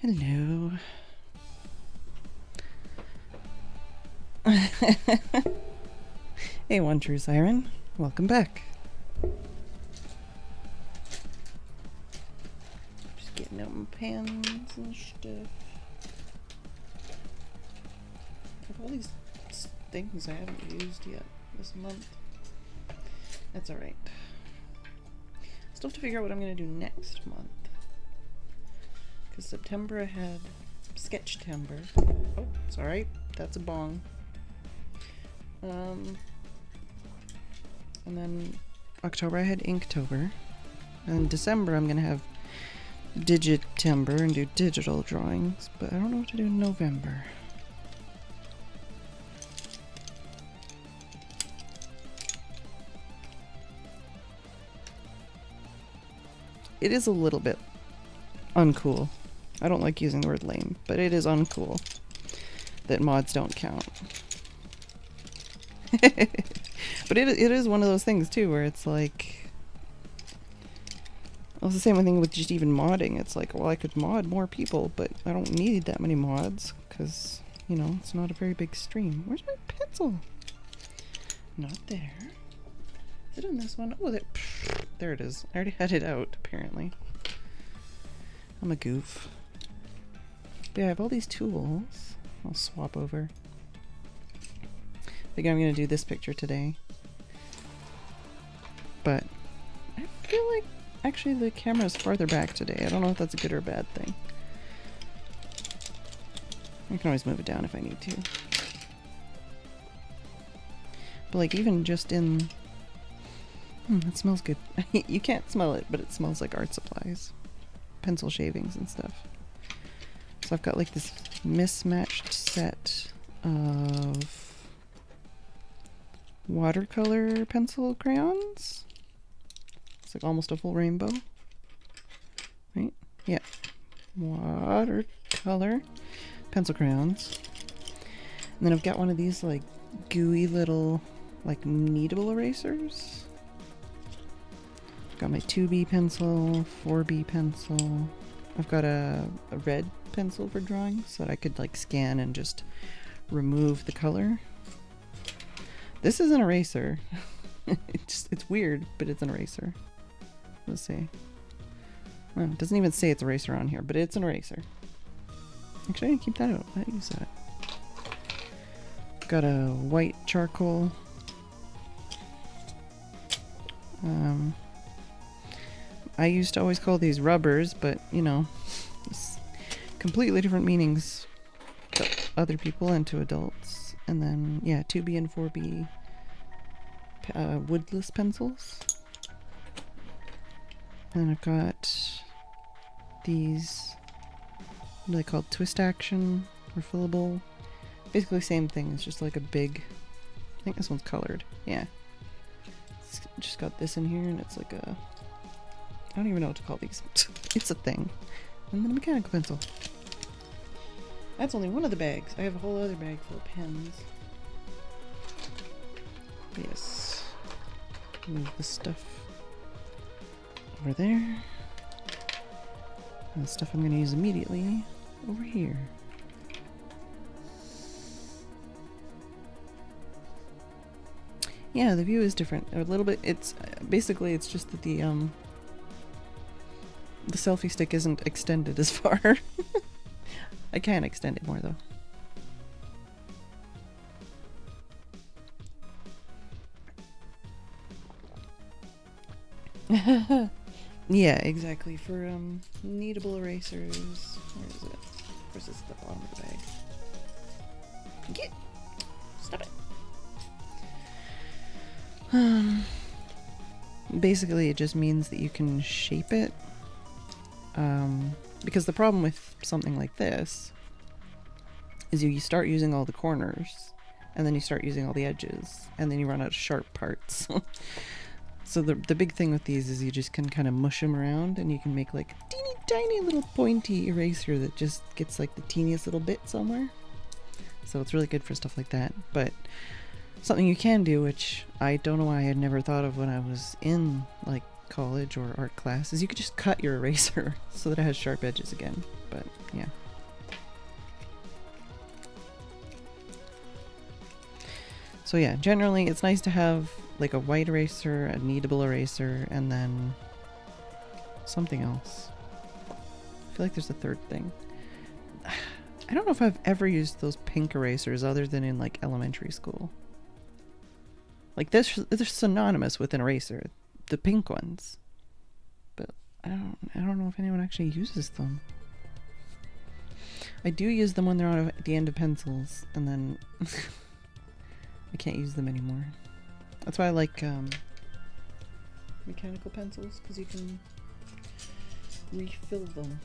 Hello. Hey, One True Siren. Welcome back. Just getting out my pens and stuff. I have all these things I haven't used yet this month. That's alright. Still have to figure out what I'm going to do next month. Because September I had Sketchtember. Oh, it's alright. That's a bong. And then October I had Inktober. And December I'm going to have Digitember and do digital drawings. But I don't know what to do in November. It is a little bit uncool. I don't like using the word lame, but it is uncool that mods don't count. But it is one of those things too where it's like, well, it's the same thing with just even modding. It's like, well, I could mod more people, but I don't need that many mods because, you know, it's not a very big stream. Where's my pencil? Not there. Is it in this one? Oh, there it is. I already had it out, apparently. I'm a goof. But yeah, I have all these tools. I'll swap over. I think I'm going to do this picture today. But I feel like actually the camera's farther back today. I don't know if that's a good or a bad thing. I can always move it down if I need to. But like even just in... it smells good. You can't smell it, but it smells like art supplies. Pencil shavings and stuff. So I've got like this mismatched set of watercolor pencil crayons. It's like almost a full rainbow. Right? Yeah. Watercolor pencil crayons. And then I've got one of these like gooey little like kneadable erasers. Got my 2B pencil, 4B pencil. I've got a red pencil for drawing so that I could like scan and just remove the color. This is an eraser. It's weird, but it's an eraser. Let's see. Oh, it doesn't even say it's eraser on here, but it's an eraser. Actually, I keep that out. I use that. Got a white charcoal. I used to always call these rubbers, but you know, it's completely different meanings to other people and to adults. And then, yeah, 2B and 4B woodless pencils. And I've got these, what are they called? Twist action, refillable. Basically same thing, it's just like a big, I think this one's colored, yeah. It's just got this in here and it's like a, I don't even know what to call these. It's a thing. And then a mechanical pencil. That's only one of the bags. I have a whole other bag full of pens. But yes. Move this stuff over there. And the stuff I'm going to use immediately over here. Yeah, the view is different. A little bit. It's basically it's just that the selfie stick isn't extended as far. I can extend it more though. Yeah, exactly. For kneadable erasers. Where is it? Of course, it's at the bottom of the bag. Get! Stop it! Basically, it just means that you can shape it. Because the problem with something like this is you start using all the corners, and then you start using all the edges, and then you run out of sharp parts. So the big thing with these is you just can kind of mush them around, and you can make like a teeny tiny little pointy eraser that just gets like the teeniest little bit somewhere. So it's really good for stuff like that. But something you can do, which I don't know why I had never thought of when I was in like college or art class, is you could just cut your eraser so that it has sharp edges again. but yeah. So yeah, generally it's nice to have like a white eraser, a kneadable eraser, and then something else. I feel like there's a third thing. I don't know if I've ever used those pink erasers other than in like elementary school. Like they're synonymous with an eraser, the pink ones. But I don't know if anyone actually uses them. I do use them when they're on the end of pencils, and then I can't use them anymore. That's why I like mechanical pencils, because you can refill them.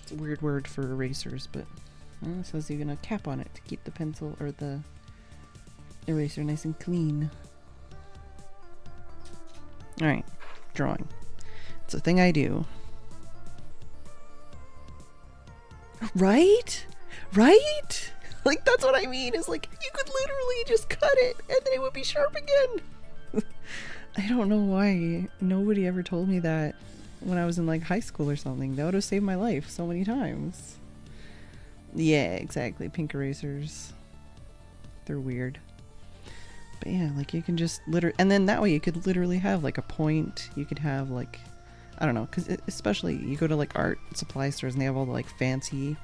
It's a weird word for erasers, but it says you're gonna cap on it to keep the pencil or the eraser nice and clean. Alright, drawing. It's a thing I do. Right? Right? Like, that's what I mean. Is like, you could literally just cut it and then it would be sharp again. I don't know why nobody ever told me that when I was in like high school or something. That would have saved my life so many times. Yeah, exactly. Pink erasers. They're weird. But yeah, like you can just literally, and then that way you could literally have like a point. You could have like, I don't know, because especially you go to like art supply stores and they have all the like fancy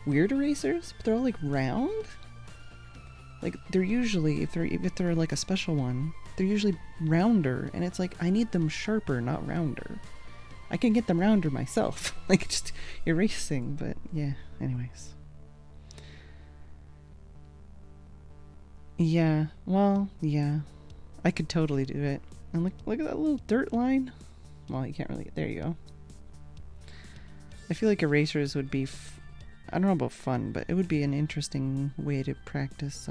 weird erasers, but they're all like round. Like they're usually, if they're like a special one, they're usually rounder, and it's like I need them sharper, not rounder. I can get them rounder myself, like just erasing. But yeah, anyways. Yeah, well, yeah, I could totally do it. And look at that little dirt line. Well, you can't really. There you go. I feel like erasers would be. I don't know about fun, but it would be an interesting way to practice.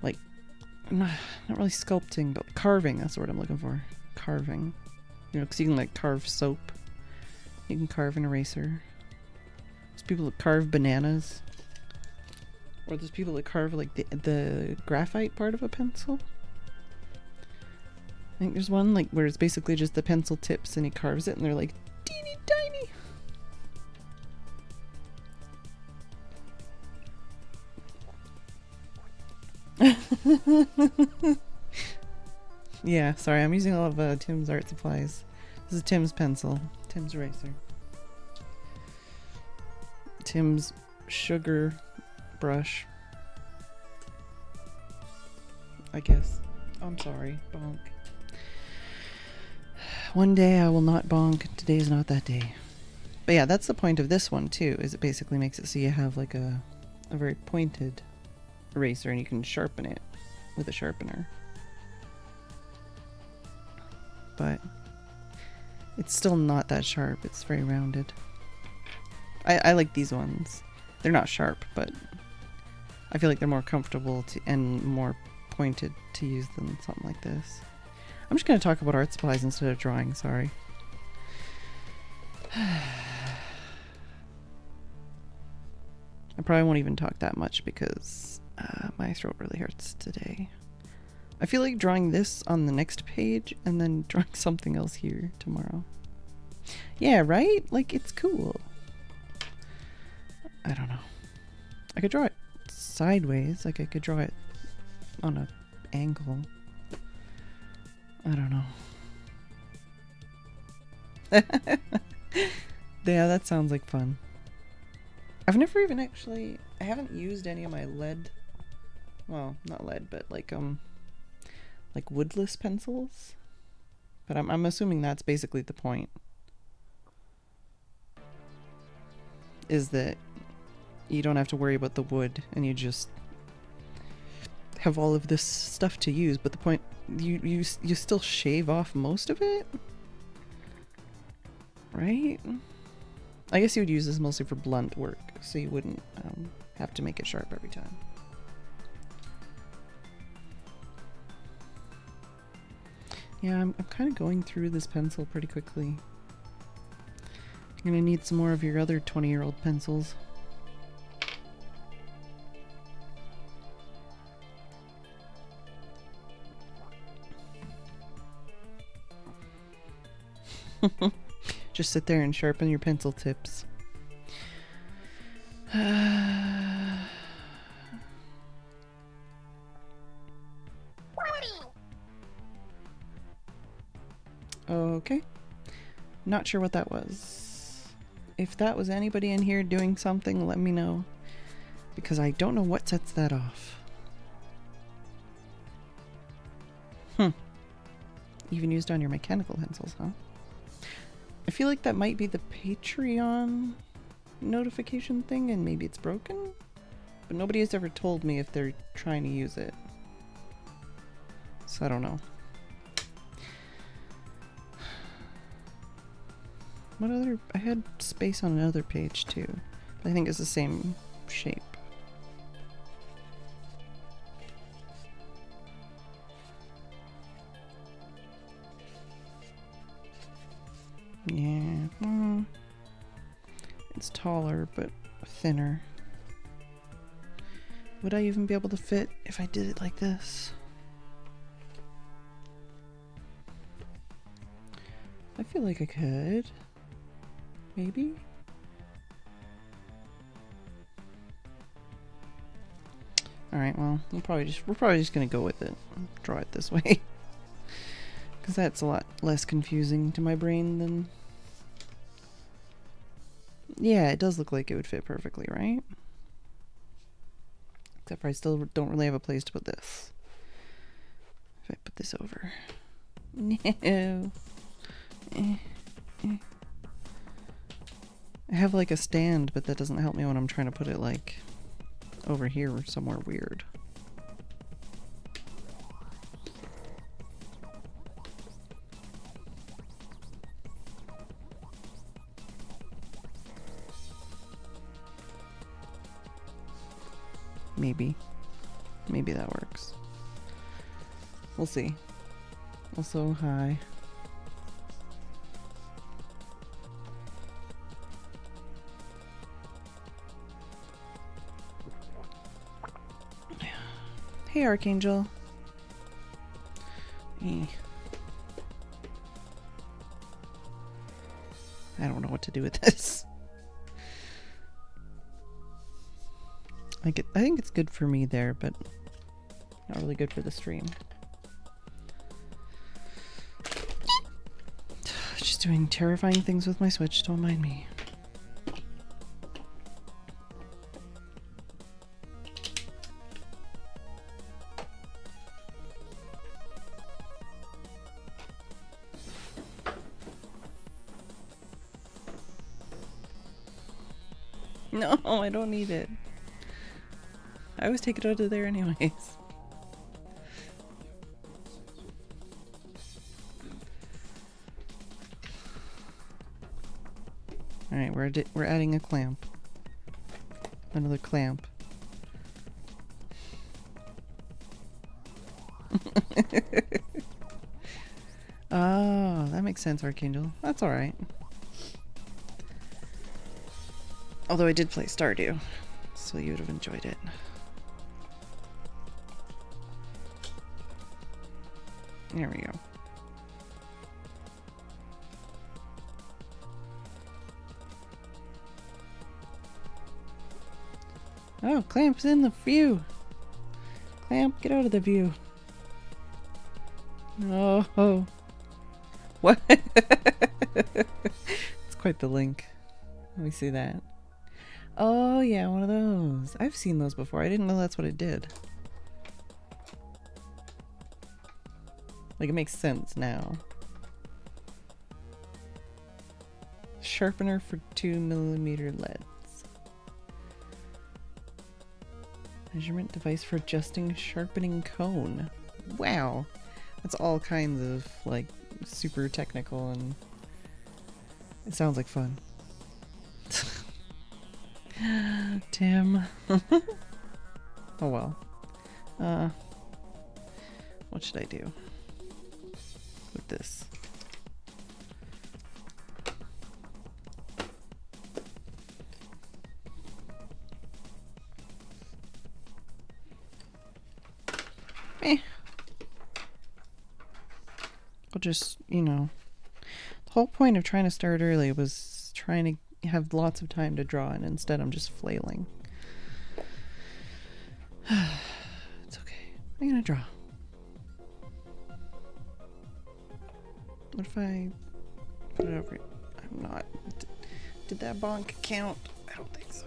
Like, not really sculpting, but carving. That's the word I'm looking for. Carving. You know, because you can like carve soap. You can carve an eraser. There's people that carve bananas. Or there's people that carve like the graphite part of a pencil. I think there's one like where it's basically just the pencil tips and he carves it and they're like teeny tiny. Yeah, sorry, I'm using all of Tim's art supplies. This is Tim's pencil, Tim's eraser, Tim's sugar brush, I guess. I'm sorry, bonk. One day I will not bonk. Today's not that day. But yeah, that's the point of this one too, is it basically makes it so you have like a very pointed eraser and you can sharpen it with a sharpener. But it's still not that sharp. It's very rounded. I like these ones. They're not sharp, but I feel like they're more comfortable and more pointed to use than something like this. I'm just going to talk about art supplies instead of drawing, sorry. I probably won't even talk that much because my throat really hurts today. I feel like drawing this on the next page and then drawing something else here tomorrow. Yeah, right? Like, it's cool. I don't know. I could draw it sideways. Like, I could draw it on an angle. I don't know. Yeah, that sounds like fun. I've never even actually... I haven't used any of my lead... Well, not lead, but like woodless pencils. But I'm assuming that's basically the point. Is that you don't have to worry about the wood and you just have all of this stuff to use, but the point you still shave off most of it, right? I guess you would use this mostly for blunt work, so you wouldn't have to make it sharp every time. Yeah, I'm kind of going through this pencil pretty quickly. I'm gonna need some more of your other 20-year-old pencils. Just sit there and sharpen your pencil tips. Okay. Not sure what that was. If that was anybody in here doing something, let me know. Because I don't know what sets that off. Even used on your mechanical pencils, huh? I feel like that might be the Patreon notification thing and maybe it's broken? But nobody has ever told me if they're trying to use it. So I don't know. What other... I had space on another page too. But I think it's the same shape. Yeah. It's taller, but thinner. Would I even be able to fit if I did it like this? I feel like I could. Maybe? Alright, well, we're probably just gonna go with it. Draw it this way. Because that's a lot less confusing to my brain than... Yeah, it does look like it would fit perfectly, right? Except for I still don't really have a place to put this. If I put this over. No. I have like a stand, but that doesn't help me when I'm trying to put it like over here or somewhere weird. Maybe that works. We'll see. Also, hi. Hey, Archangel. I don't know what to do with this. I think it's good for me there, but not really good for the stream. Just doing terrifying things with my Switch, don't mind me. No, I don't need it. I always take it out of there anyways. Alright, we're adding a clamp. Another clamp. Oh, that makes sense, Archangel. That's alright. Although I did play Stardew, so you would have enjoyed it. There we go. Oh, Clamp's in the view. Clamp, get out of the view. Oh. What? It's quite the link. Let me see that. Oh yeah, one of those. I've seen those before. I didn't know that's what it did. Like, it makes sense now. Sharpener for 2mm leads. Measurement device for adjusting sharpening cone. Wow. That's all kinds of, like, super technical, and it sounds like fun. Tim. Oh well. What should I do with this? I'll just, you know, the whole point of trying to start early was trying to have lots of time to draw, and instead I'm just flailing. It's okay. I'm gonna draw. What if I put it over? I'm not. Did that bonk count? I don't think so.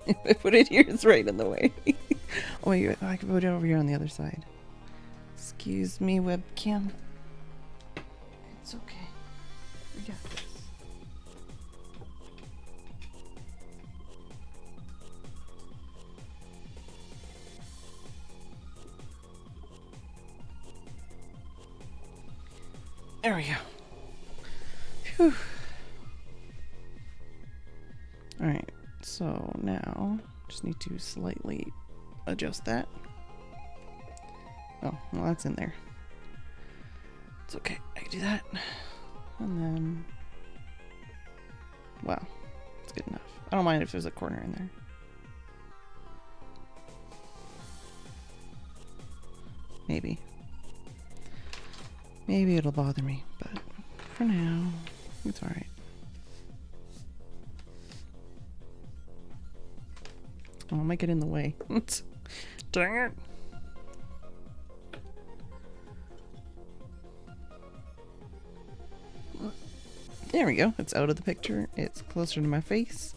If I put it here, it's right in the way. Oh wait, I can put it over here on the other side. Excuse me, webcam. It's okay. We got this. There we go. Phew. Alright, so now just need to slightly adjust that. Oh, well, that's in there. It's okay, I can do that. And then, wow, it's good enough. I don't mind if there's a corner in there. Maybe. Maybe it'll bother me, but for now, it's alright. Oh, I might get in the way. Dang it. There we go. It's out of the picture. It's closer to my face.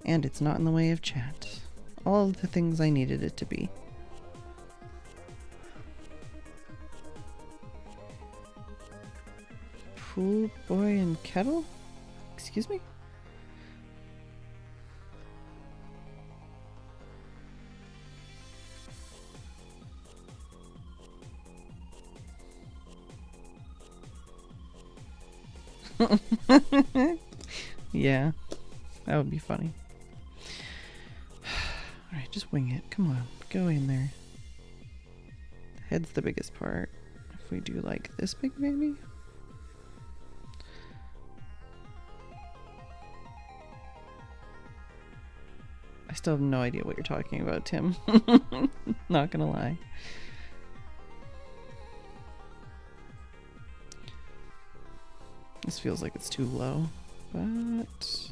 And it's not in the way of chat. All the things I needed it to be. Pool boy and kettle? Excuse me? Yeah, that would be funny. Alright, just wing it. Come on, go in there. The head's the biggest part. If we do like this big, maybe? I still have no idea what you're talking about, Tim. Not gonna lie. This feels like it's too low, but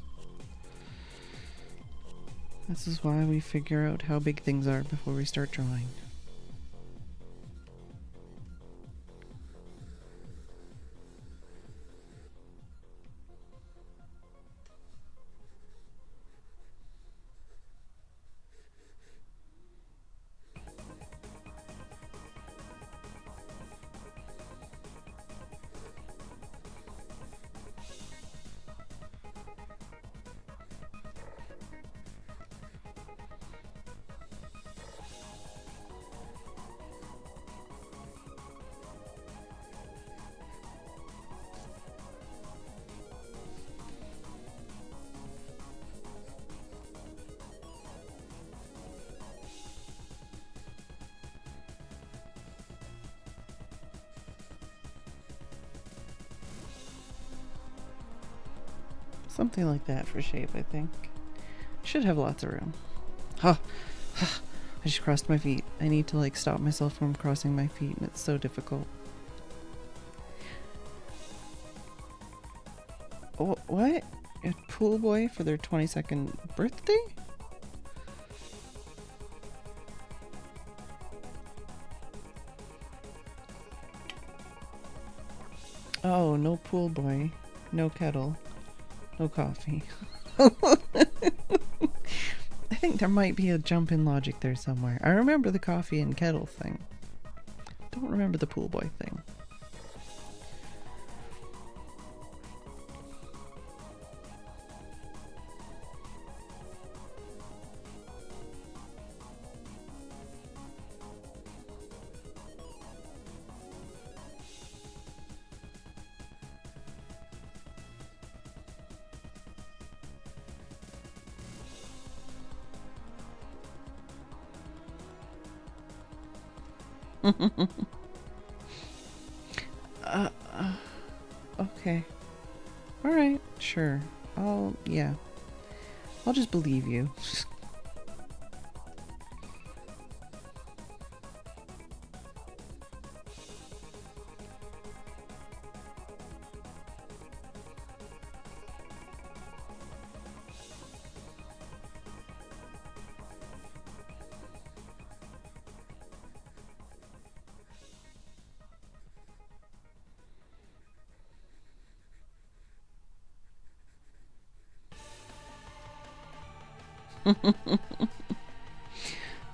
this is why we figure out how big things are before we start drawing. Something like that for shape, I think. Should have lots of room. Huh. I just crossed my feet. I need to like stop myself from crossing my feet, and it's so difficult. Oh, what? A pool boy for their 22nd birthday? Oh, no pool boy. No kettle. No coffee. I think there might be a jump in logic there somewhere. I remember the coffee and kettle thing. Don't remember the pool boy thing. Okay. Alright, sure. Yeah. I'll just believe you.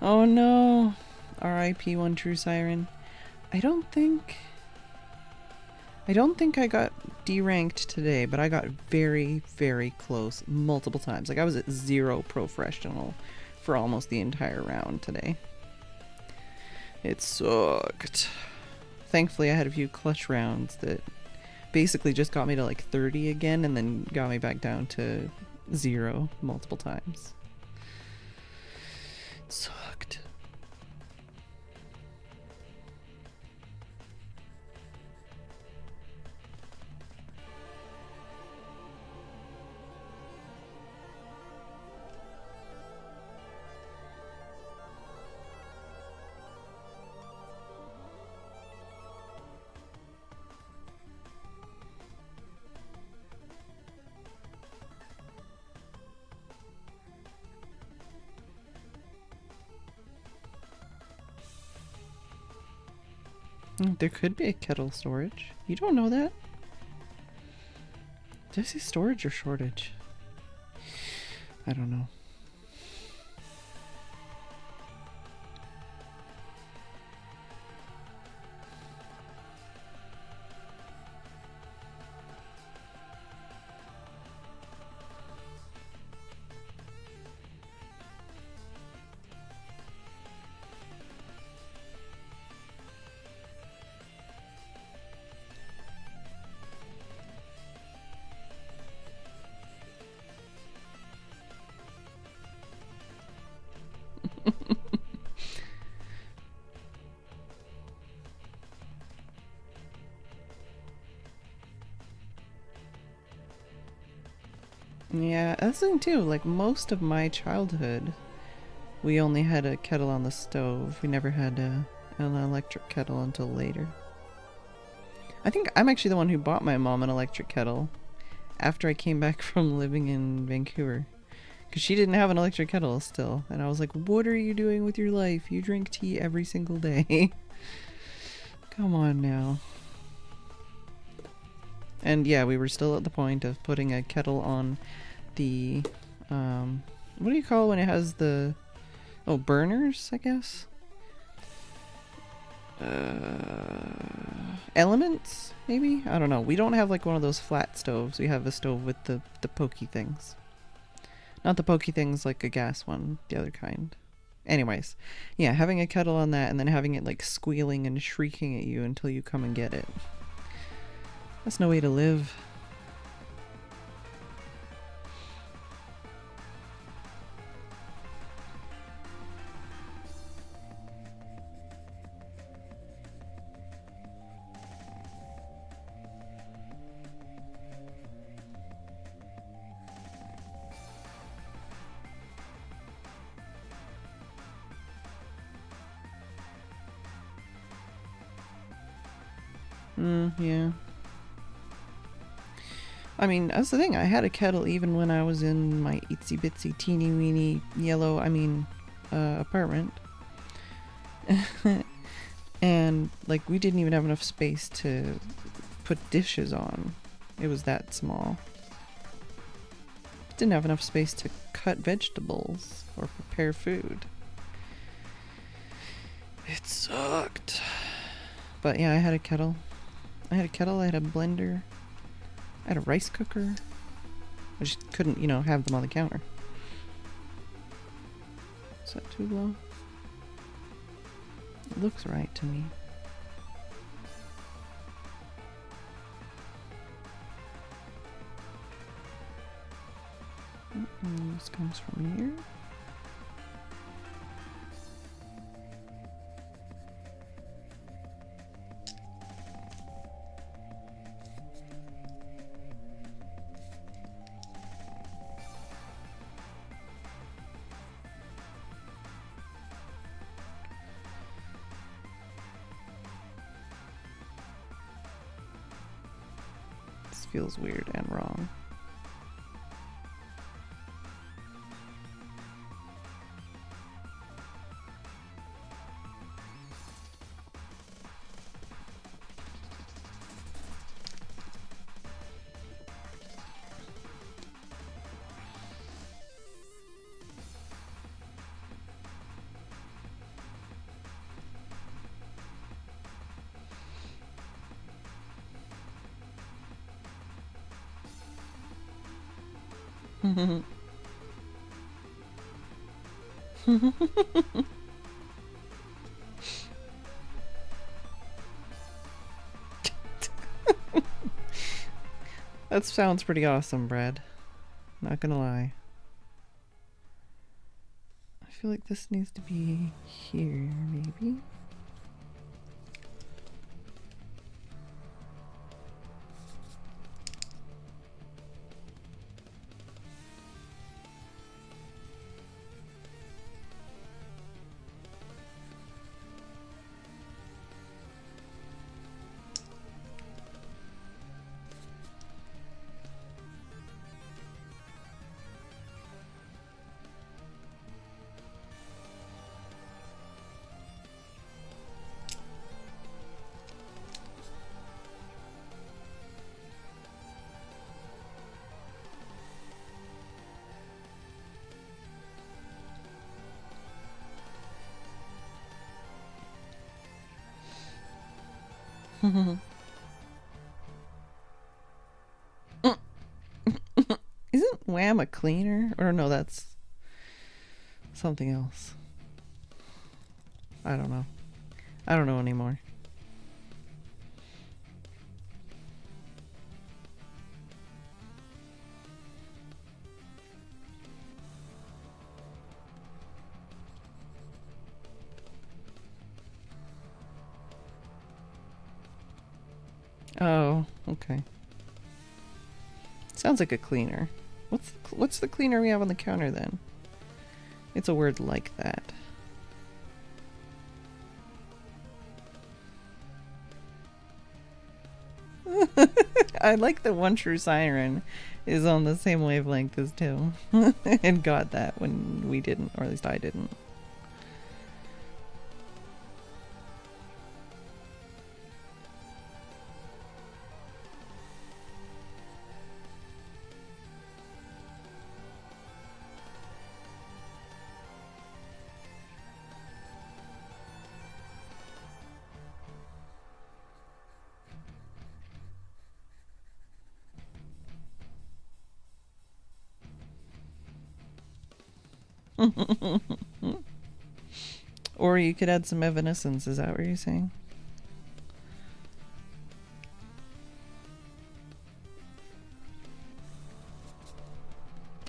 Oh no. R.I.P. One True Siren. I don't think I got D-ranked today, but I got very, very close multiple times. Like I was at 0 professional for almost the entire round today. It sucked. Thankfully I had a few clutch rounds that basically just got me to like 30 again and then got me back down to 0 multiple times. It sucked. There could be a kettle storage. You don't know that? Did I say storage or shortage? I don't know. Yeah, that's the thing too. Like most of my childhood, we only had a kettle on the stove. We never had an electric kettle until later. I think I'm actually the one who bought my mom an electric kettle after I came back from living in Vancouver. Because she didn't have an electric kettle still. And I was like, what are you doing with your life? You drink tea every single day. Come on now. And yeah, we were still at the point of putting a kettle on the, what do you call it when it has the, oh, burners, I guess? Elements, maybe? I don't know. We don't have like one of those flat stoves. We have a stove with the pokey things. Not the pokey things like a gas one, the other kind. Anyways, yeah, having a kettle on that and then having it like squealing and shrieking at you until you come and get it. That's no way to live. Yeah. I mean, that's the thing. I had a kettle even when I was in my itsy bitsy teeny weeny yellow, apartment. And, like, we didn't even have enough space to put dishes on. It was that small. Didn't have enough space to cut vegetables or prepare food. It sucked. But yeah, I had a kettle. I had a blender. I had a rice cooker. I just couldn't, have them on the counter. Is that too low? It looks right to me. This comes from here. feels weird and wrong. That sounds pretty awesome, Brad. Not gonna lie. I feel like this needs to be here, maybe? Isn't Wham a cleaner? Or no, that's something else. I don't know. I don't know anymore. Oh, okay. Sounds like a cleaner. What's the cleaner we have on the counter then? It's a word like that. I like that One True Siren is on the same wavelength as Tim and got that when we didn't, or at least I didn't. Or you could add some evanescence, is that what you're saying?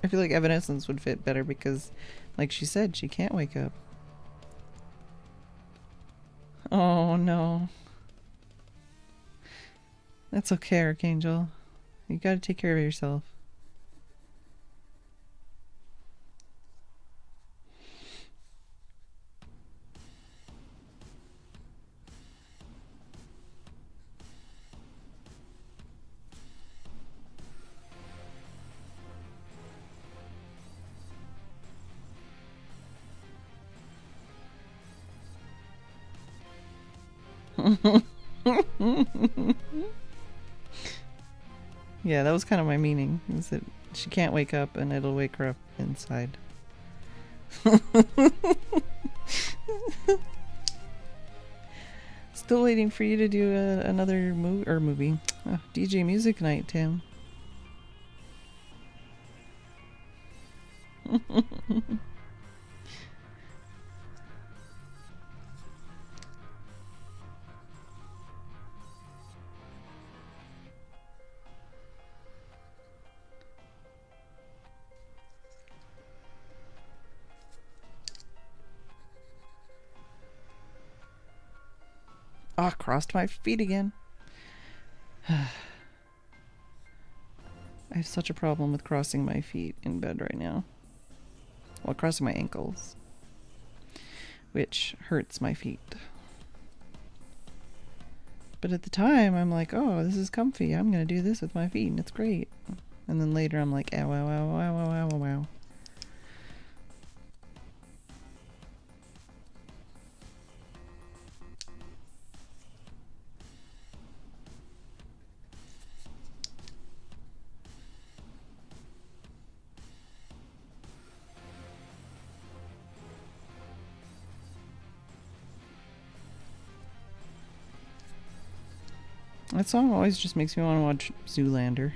I feel like evanescence would fit better because, like she said, she can't wake up. Oh no. That's okay, Archangel. You gotta take care of yourself. Yeah, that was kind of my meaning, is that she can't wake up and it'll wake her up inside. Still waiting for you to do another movie. DJ Music Night, Tim. Ah, crossed my feet again. I have such a problem with crossing my feet in bed right now. Well, crossing my ankles, which hurts my feet. But at the time, I'm like, oh, this is comfy. I'm going to do this with my feet, and it's great. And then later, I'm like, ow, ow, ow, ow, ow, ow, ow. That song always just makes me want to watch Zoolander.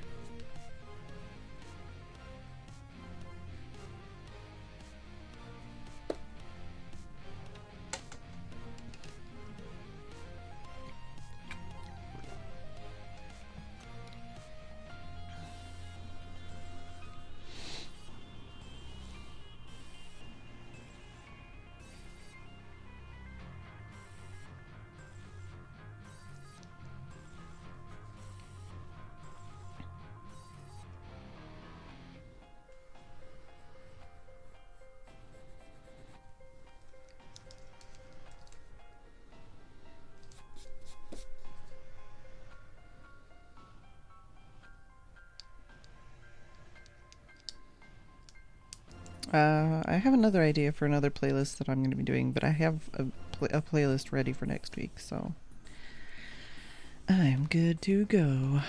I have another idea for another playlist that I'm going to be doing, but I have a playlist ready for next week, so I'm good to go.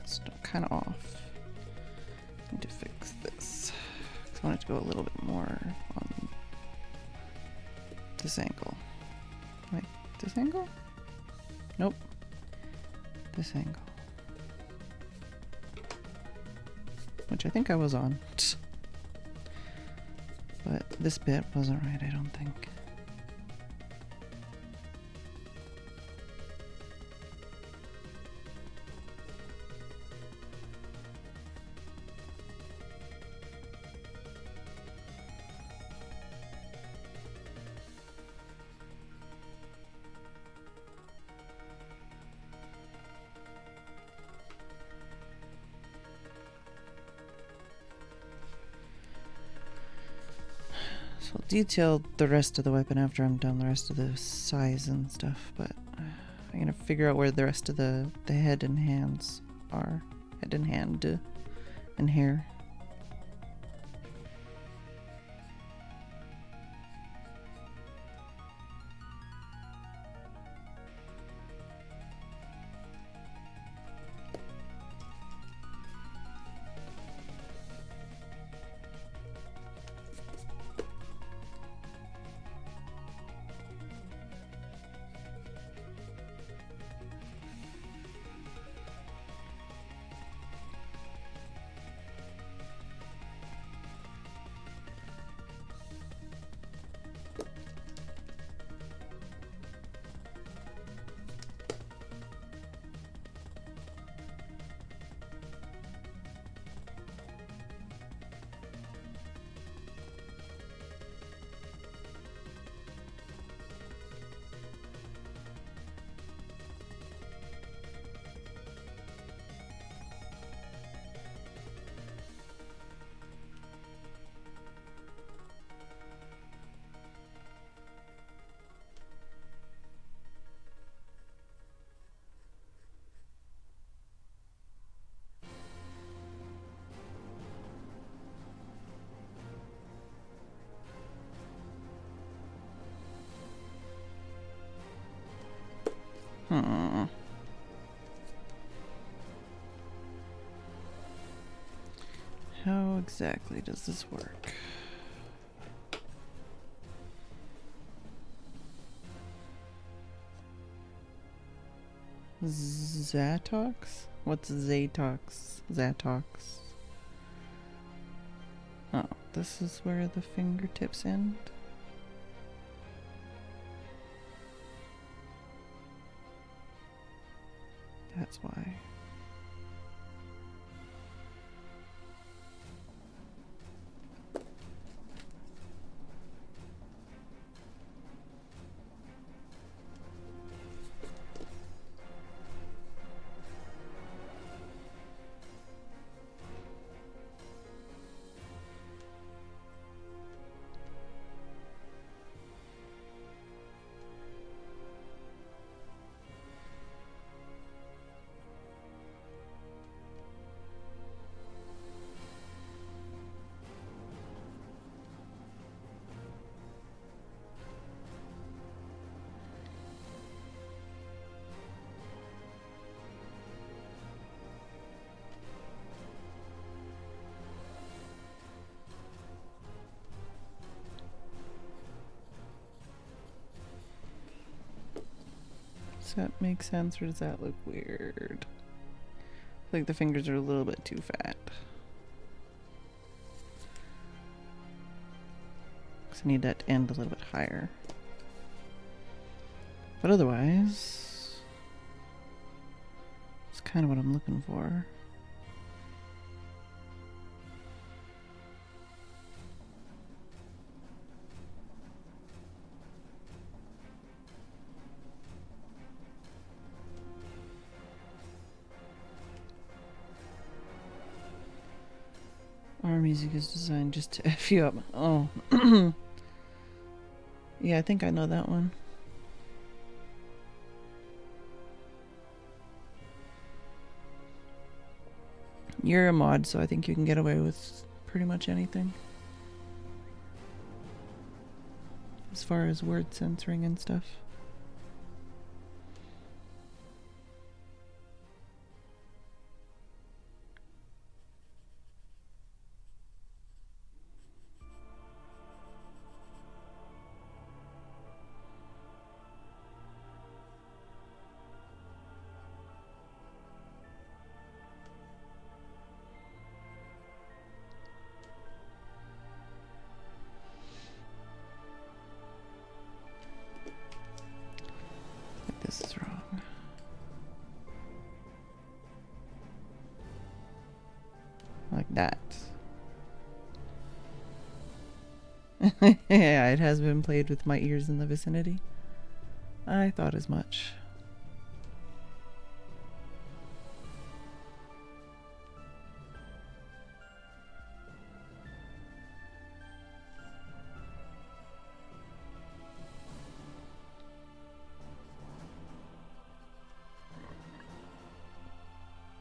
Still kind of off. Need to fix this. I want it to go a little bit more on this angle. Wait, this angle? Nope. This angle. Which I think I was on. But this bit wasn't right, I don't think. So I'll detail the rest of the weapon after I'm done the rest of the size and stuff, but I'm gonna figure out where the rest of the head and hands are. Head and hand and hair. How exactly does this work? Zatox? What's Zatox? Zatox. Oh, this is where the fingertips end? That's why. Does that make sense, or does that look weird? I feel like the fingers are a little bit too fat. Because I need that to end a little bit higher. But otherwise, it's kind of what I'm looking for. Our music is designed just to F you up. Oh. Yeah, I think I know that one. You're a mod, so I think you can get away with pretty much anything. As far as word censoring and stuff. This is wrong. Like that. Yeah, it has been played with my ears in the vicinity. I thought as much.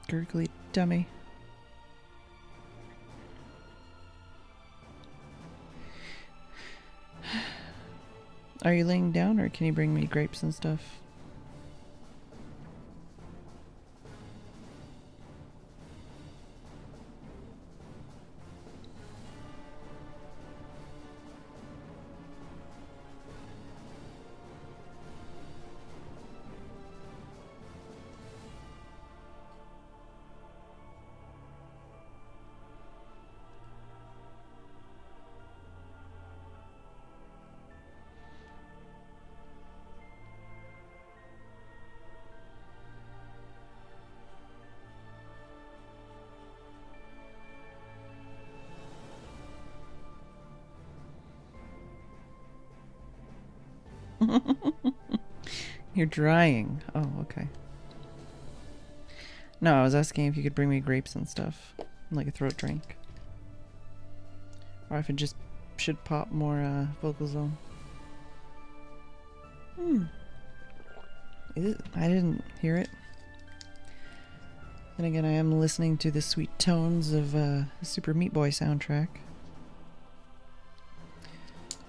Gurgly dummy. Are you laying down, or can you bring me grapes and stuff? You're drying. Oh, okay. No, I was asking if you could bring me grapes and stuff. Like a throat drink. Or if it just should pop more vocal zone. I didn't hear it. Then again, I am listening to the sweet tones of the Super Meat Boy soundtrack.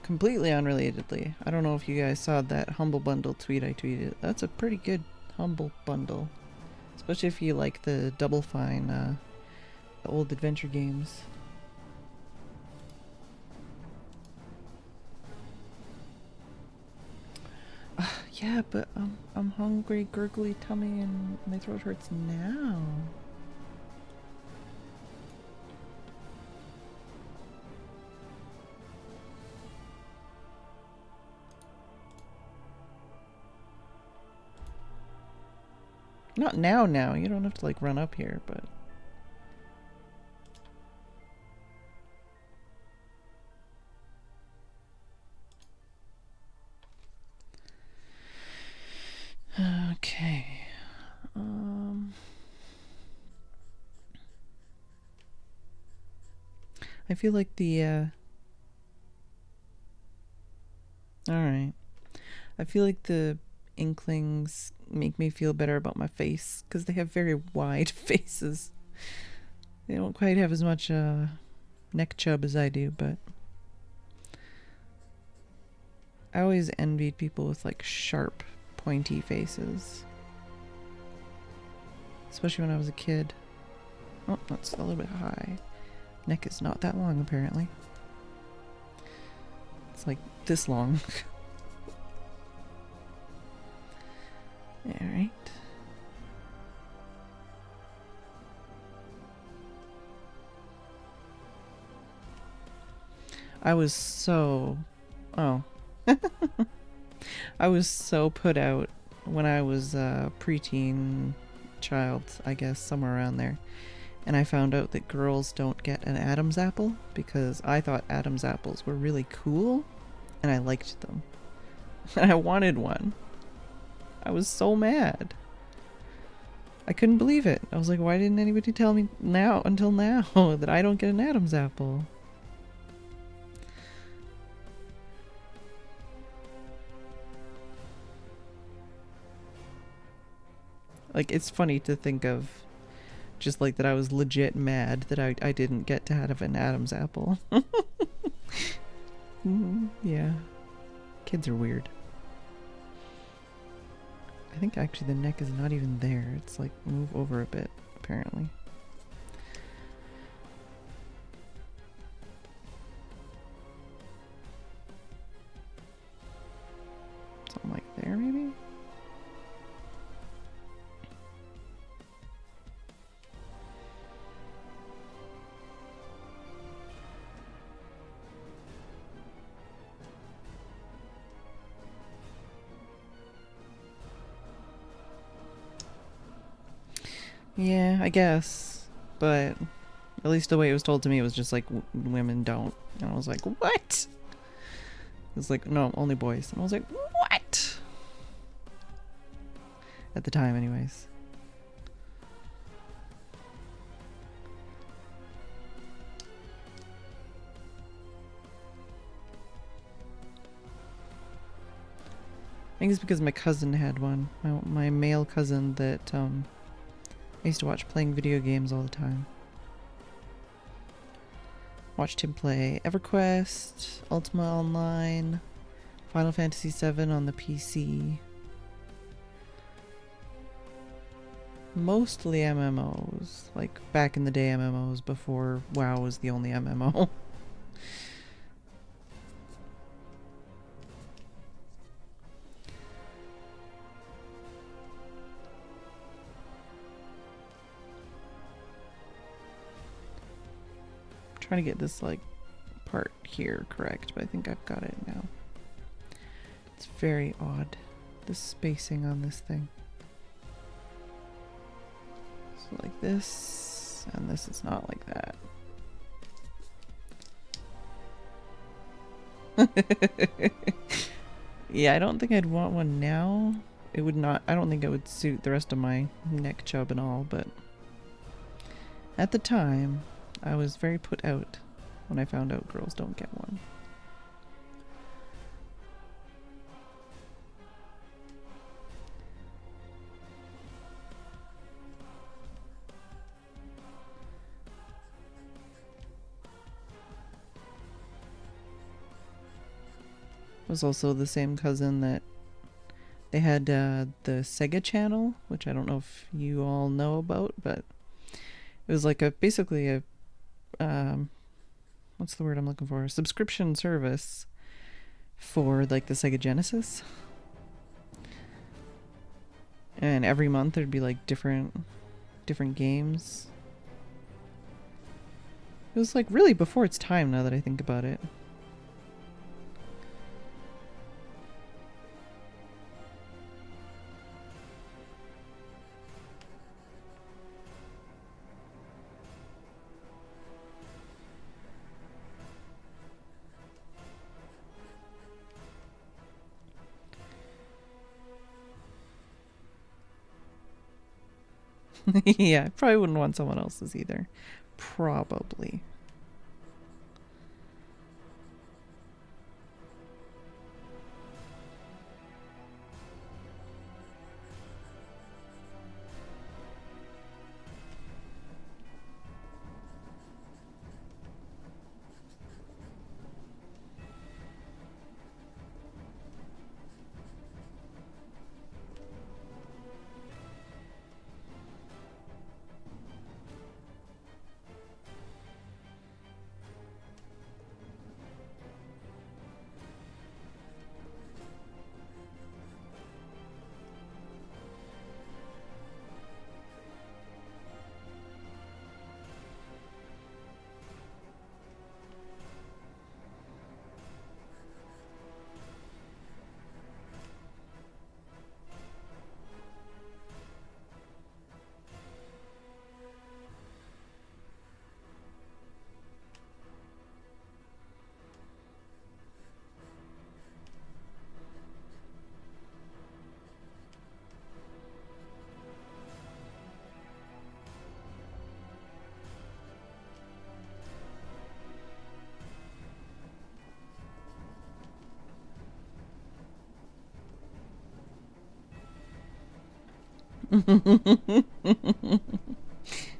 Completely unrelatedly, I don't know if you guys saw that Humble Bundle tweet I tweeted. That's a pretty good Humble bundle. Especially if you like the Double Fine, the old adventure games. Yeah, but I'm hungry, gurgly tummy, and my throat hurts now. Not now. You don't have to like run up here, but okay. I feel like the alright. I feel like the Inklings make me feel better about my face because they have very wide faces. They don't quite have as much neck chub as I do, but I always envied people with like sharp, pointy faces. Especially when I was a kid. Oh, that's a little bit high. Neck is not that long, apparently. It's like this long. Alright. I was so... Oh. I was so put out when I was a preteen child, I guess, somewhere around there. And I found out that girls don't get an Adam's apple because I thought Adam's apples were really cool and I liked them. And I wanted one. I was so mad. I couldn't believe it. I was like, why didn't anybody tell me now, until now, that I don't get an Adam's apple? Like, it's funny to think of just like that I was legit mad that I didn't get to have an Adam's apple. Yeah. Kids are weird. I think actually the neck is not even there. It's like move over a bit, apparently. Something like there, maybe? Yeah, I guess. But at least the way it was told to me, it was just like, women don't. And I was like, what? It was like, no, only boys. And I was like, what? At the time, anyways. I think it's because my cousin had one. My male cousin that, I used to watch playing video games all the time. Watched him play EverQuest, Ultima Online, Final Fantasy VII on the PC. Mostly MMOs, like back in the day MMOs before WoW was the only MMO. Trying to get this like part here correct, but I think I've got it now. It's very odd, the spacing on this thing. So like this, and this is not like that. Yeah, I don't think I'd want one now. It would not, I don't think it would suit the rest of my neck chub and all, but at the time, I was very put out when I found out girls don't get one. Was also the same cousin that They had the Sega Channel, which I don't know if you all know about, but it was like basically a what's the word I'm looking for? A subscription service for like the Sega Genesis. And every month there'd be like different games. It was like really before its time now that I think about it. Yeah, I probably wouldn't want someone else's either. Probably.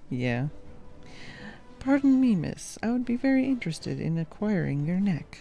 Yeah. Pardon me, miss. I would be very interested in acquiring your neck.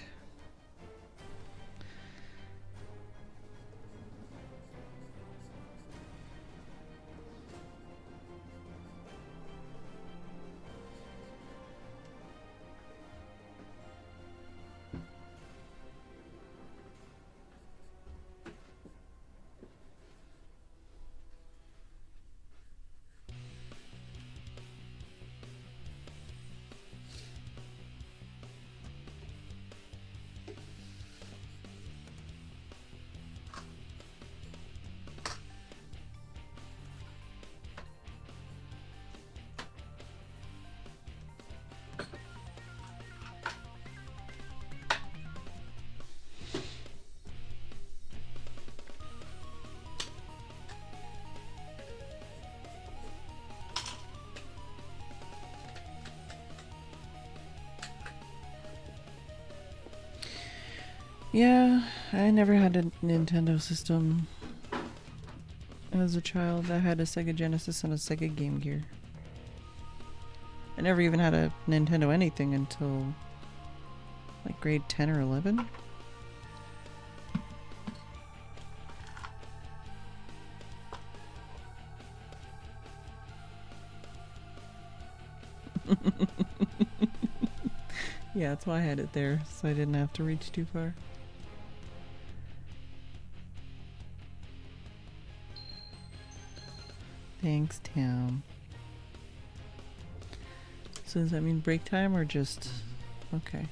Yeah, I never had a Nintendo system as a child. I had a Sega Genesis and a Sega Game Gear. I never even had a Nintendo anything until like grade 10 or 11. Yeah, that's why I had it there, so I didn't have to reach too far. Thanks, Tam. So does that mean break time or just... Okay.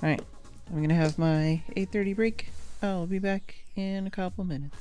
Alright, I'm gonna have my 8:30 break. I'll be back in a couple minutes.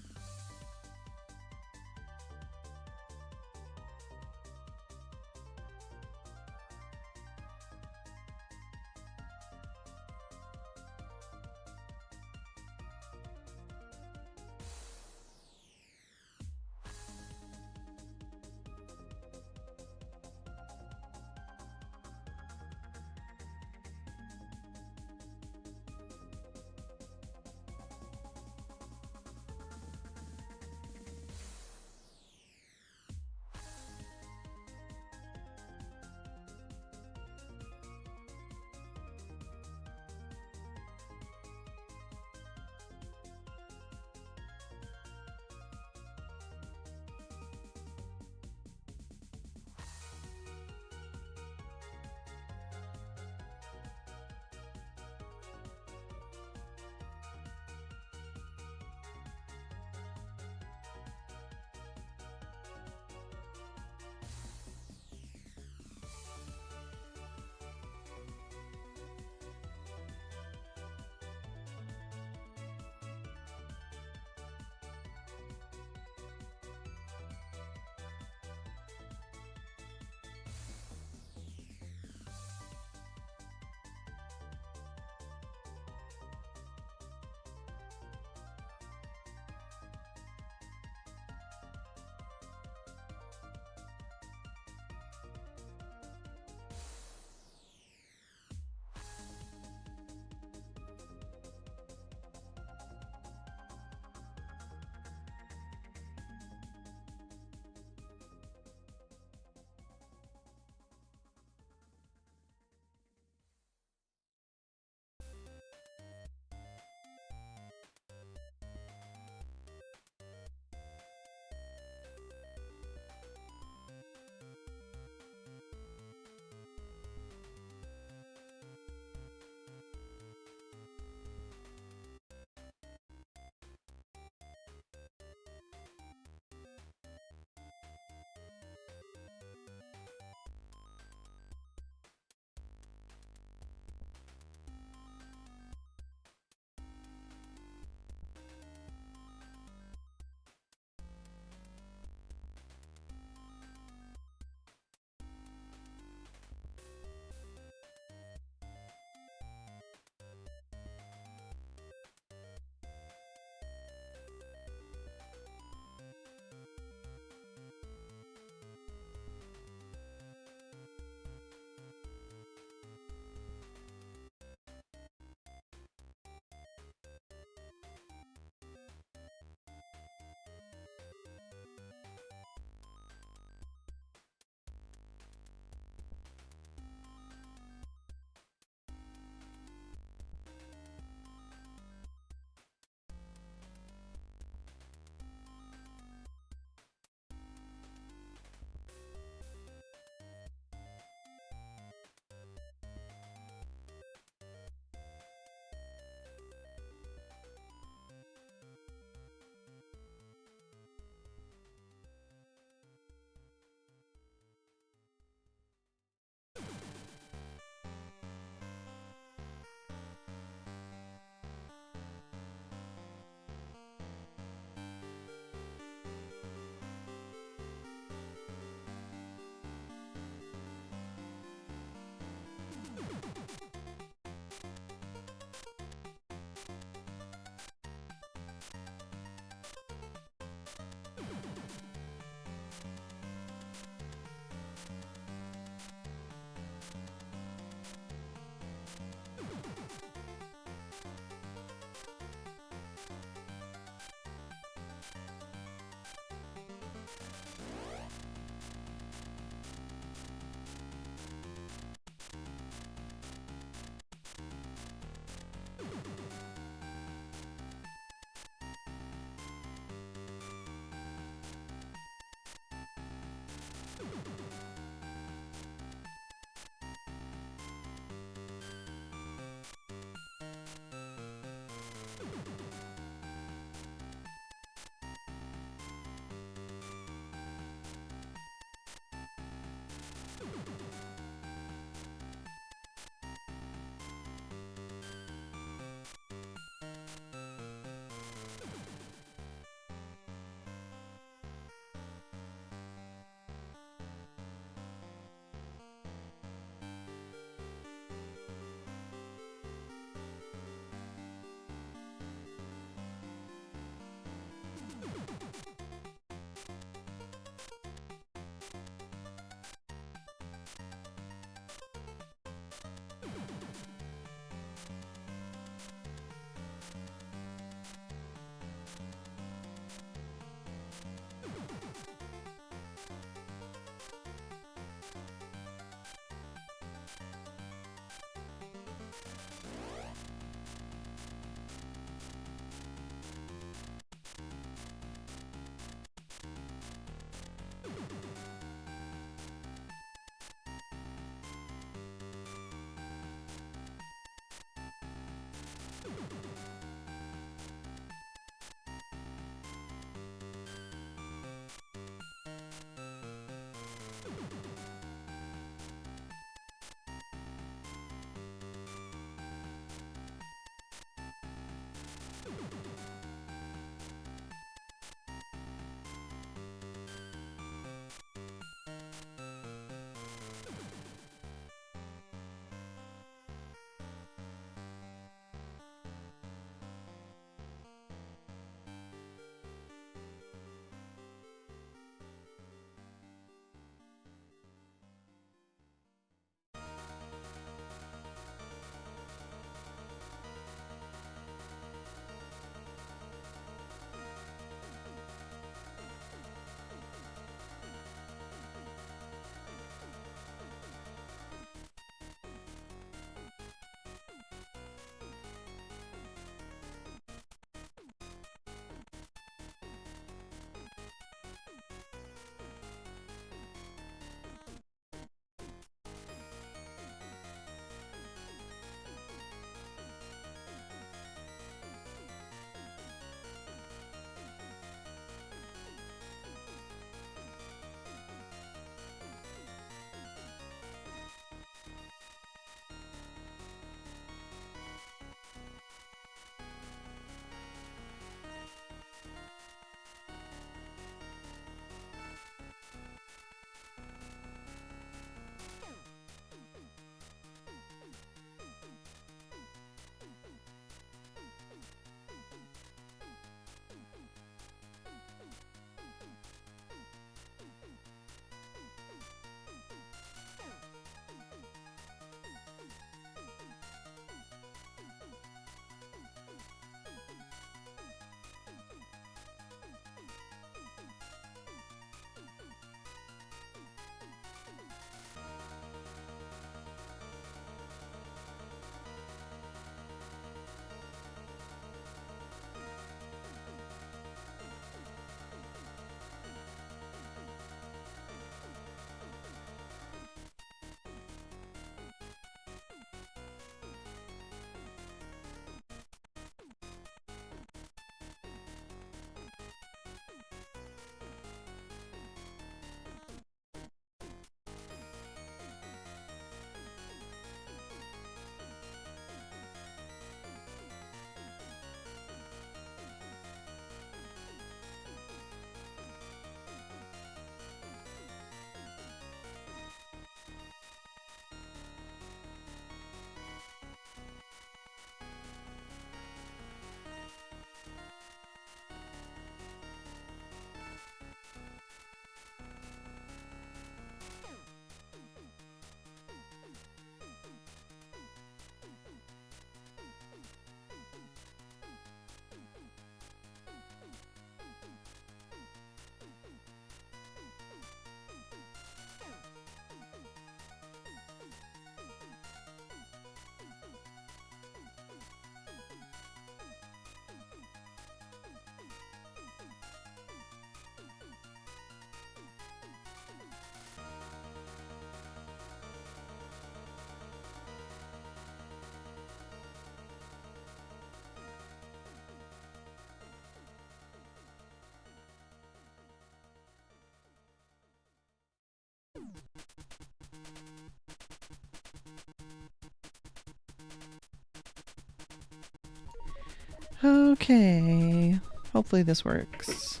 Okay. Hopefully this works.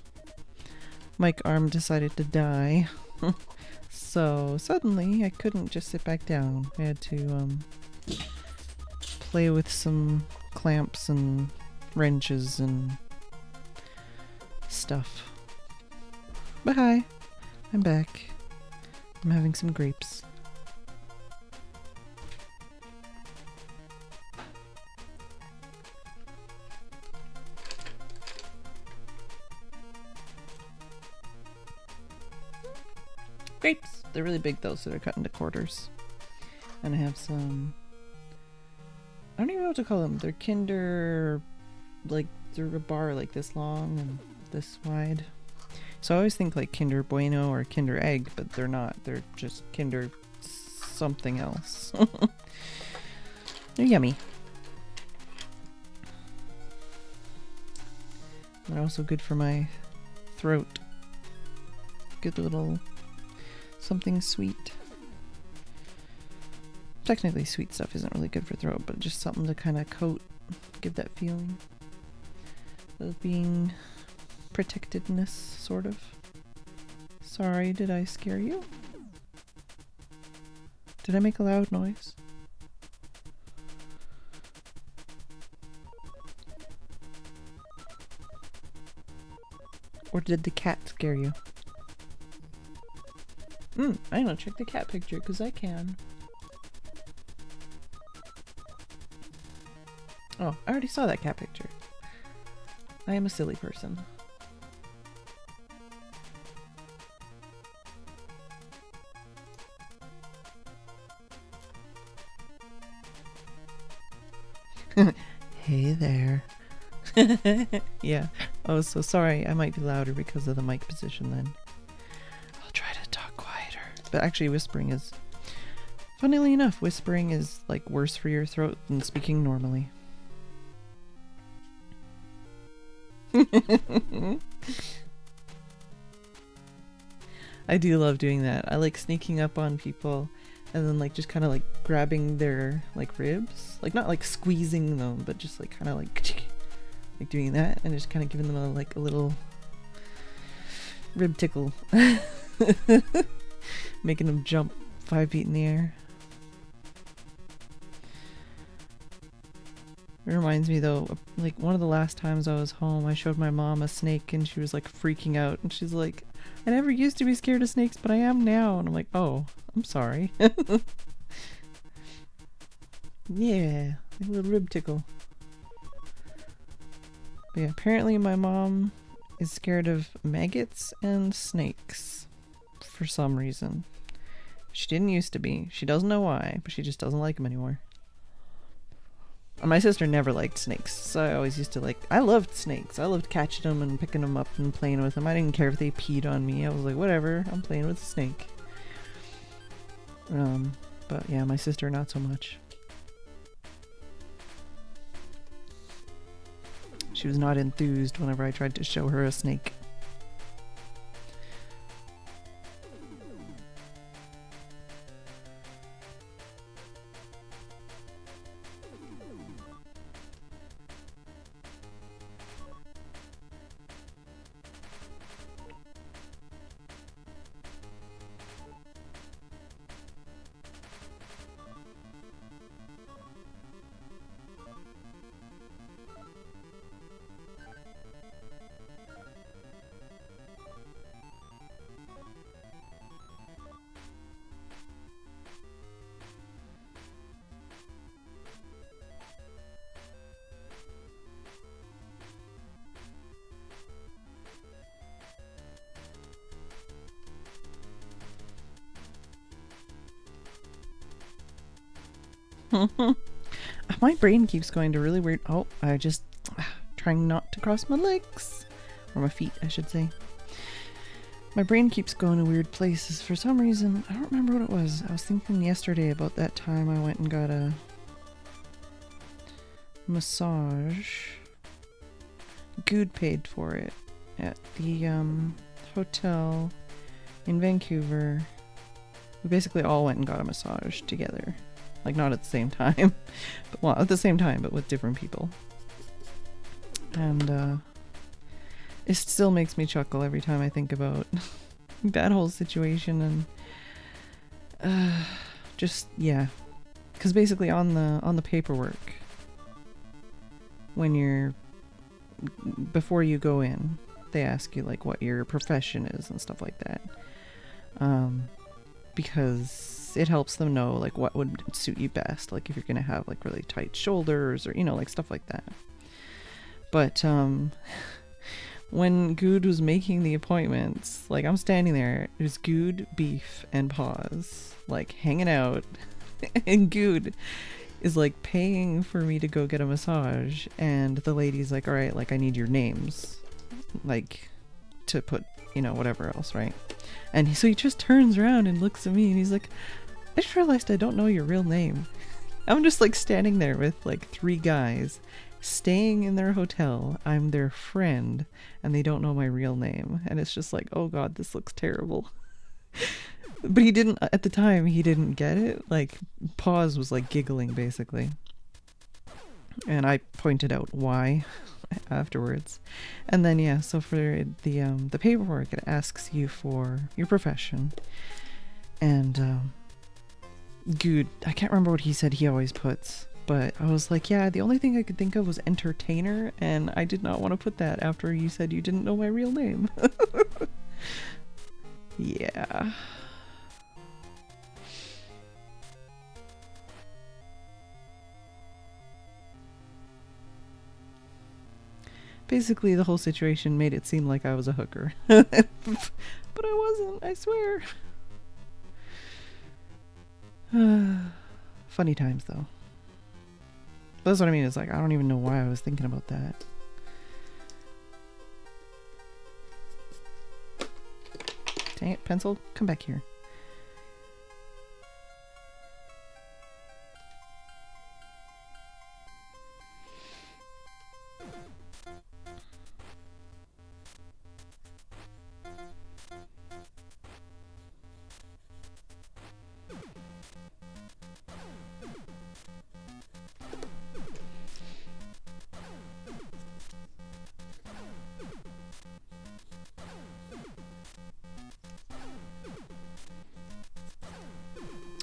Mic arm decided to die. So suddenly I couldn't just sit back down. I had to play with some clamps and wrenches and stuff. But hi, I'm back. I'm having some grapes. Grapes! They're really big though, so they're cut into quarters. And I have some... I don't even know what to call them. They're Kinder... like, they're a bar like this long and this wide. So I always think like Kinder Bueno or Kinder Egg, but they're not. They're just Kinder something else. They're yummy. They're also good for my throat. Good little something sweet. Technically sweet stuff isn't really good for throat, but just something to kind of coat, give that feeling of being protectedness, sort of. Sorry, did I scare you? Did I make a loud noise? Or did the cat scare you? I know, check the cat picture, because I can. Oh, I already saw that cat picture. I am a silly person. Hey there. Yeah. Oh, so sorry. I might be louder because of the mic position then. I'll try to talk quieter. But actually whispering is... Funnily enough, whispering is like worse for your throat than speaking normally. I do love doing that. I like sneaking up on people and then like just kind of like grabbing their like ribs, like not like squeezing them, but just like kind of like doing that and just kind of giving them a like a little rib tickle. Making them jump 5 feet in the air. It reminds me though, like one of the last times I was home, I showed my mom a snake and she was like freaking out and she's like, I never used to be scared of snakes, but I am now. And I'm like, oh, I'm sorry. Yeah, a little rib tickle. But yeah, apparently my mom is scared of maggots and snakes for some reason. She didn't used to be. She doesn't know why, but she just doesn't like them anymore. My sister never liked snakes, so I always used to like... I loved snakes. I loved catching them and picking them up and playing with them. I didn't care if they peed on me. I was like, whatever, I'm playing with a snake. But yeah, my sister not so much. She was not enthused whenever I tried to show her a snake. My brain keeps going to really weird... Oh, I just... trying not to cross my legs. Or my feet, I should say. My brain keeps going to weird places for some reason. I don't remember what it was. I was thinking yesterday about that time I went and got a massage. Good paid for it at the hotel in Vancouver. We basically all went and got a massage together. Like, not at the same time. But, well, at the same time, but with different people. And it still makes me chuckle every time I think about that whole situation. And just, yeah, because basically on the paperwork, when you're, before you go in, they ask you like what your profession is and stuff like that, because it helps them know like what would suit you best, like if you're gonna have like really tight shoulders or, you know, like stuff like that. But when Good was making the appointments, like I'm standing there, there's Good, Beef, and Paws like hanging out, and Good is like paying for me to go get a massage, and the lady's like, all right, like I need your names, like to put, you know, whatever else, right? And so he just turns around and looks at me and he's like, I just realized I don't know your real name. I'm just like standing there with like 3 guys staying in their hotel. I'm their friend and they don't know my real name, and it's just like, oh god, this looks terrible. But he didn't, at the time, he didn't get it. Like, Paws was like giggling basically. And I pointed out why afterwards. And then yeah, so for the paperwork, it asks you for your profession. And Good, I can't remember what he said he always puts, but I was like, yeah, the only thing I could think of was entertainer, and I did not want to put that after you said you didn't know my real name. Yeah. Basically, the whole situation made it seem like I was a hooker. But I wasn't, I swear. Funny times, though. That's what I mean, it's like, I don't even know why I was thinking about that. Dang it, pencil, come back here.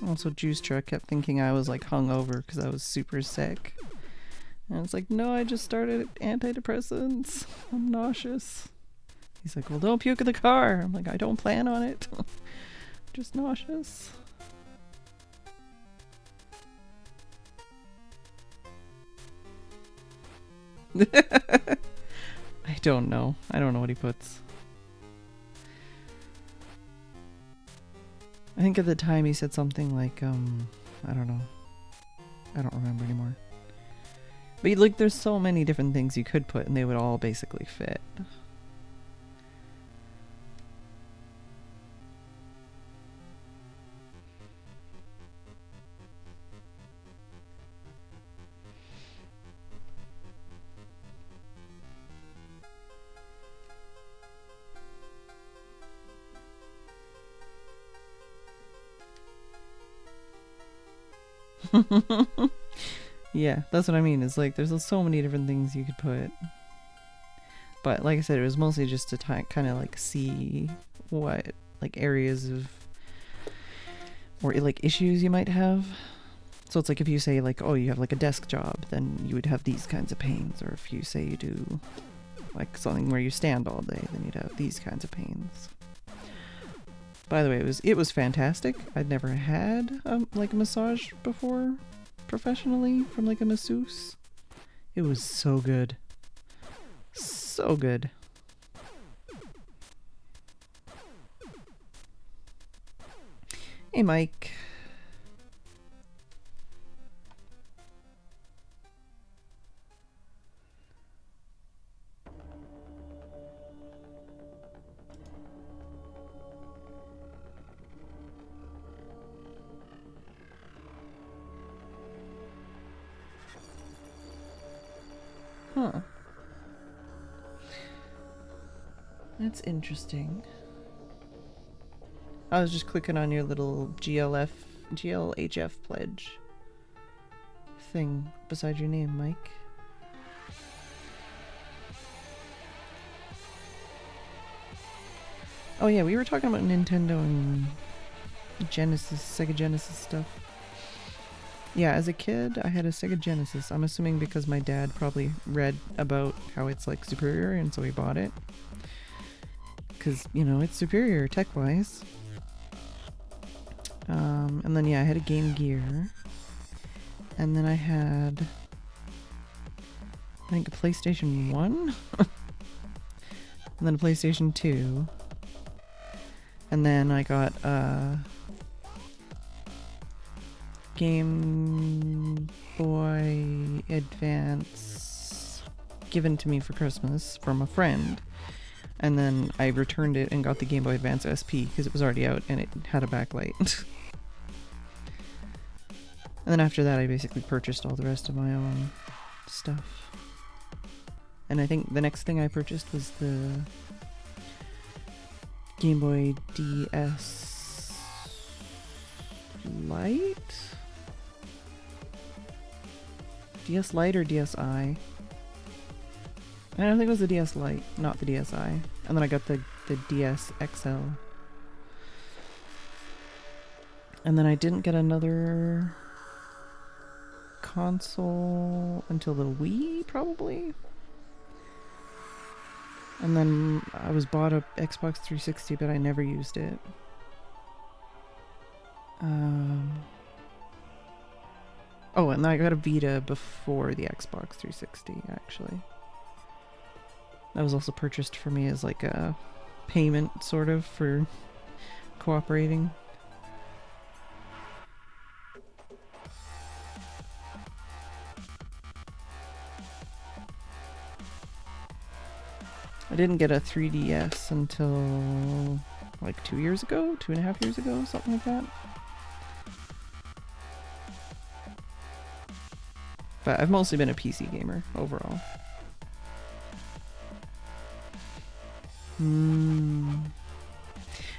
Also, Juice Truck kept thinking I was like hungover because I was super sick. And it's like, no, I just started antidepressants. I'm nauseous. He's like, well, don't puke in the car. I'm like, I don't plan on it. Just nauseous. I don't know. I don't know what he puts. I think at the time he said something like, I don't know. I don't remember anymore. But like, there's so many different things you could put and they would all basically fit. Yeah, that's what I mean. It's like there's so many different things you could put. But like I said, it was mostly just to kind of like see what like areas of or like issues you might have. So it's like if you say like, oh, you have like a desk job, then you would have these kinds of pains. Or if you say you do like something where you stand all day, then you'd have these kinds of pains. By the way, it was fantastic. I'd never had like a massage before professionally from like a masseuse. It was so good. So good. Hey, Mike. Huh. interesting. I was just clicking on your little GLHF pledge thing beside your name, Mike. Oh yeah, we were talking about Nintendo and Genesis, Sega Genesis stuff. Yeah, as a kid, I had a Sega Genesis. I'm assuming because my dad probably read about how it's like superior, and so he bought it. Because, you know, it's superior tech-wise. And then, yeah, I had a Game Gear. And then I had, I think, a PlayStation 1. And then a PlayStation 2. And then I got a Game Boy Advance given to me for Christmas from a friend. And then I returned it and got the Game Boy Advance SP because it was already out and it had a backlight. And then after that I basically purchased all the rest of my own stuff. And I think the next thing I purchased was the Game Boy DS Lite? DS Lite or DSi? I don't think it was the DS Lite, not the DSi. And then I got the DS XL. And then I didn't get another console until the Wii, probably. And then I was bought a Xbox 360, but I never used it. Oh, and I got a Vita before the Xbox 360, actually. That was also purchased for me as like a payment, sort of, for cooperating. I didn't get a 3DS until like 2 years ago, 2.5 years ago, something like that. But I've mostly been a PC gamer overall.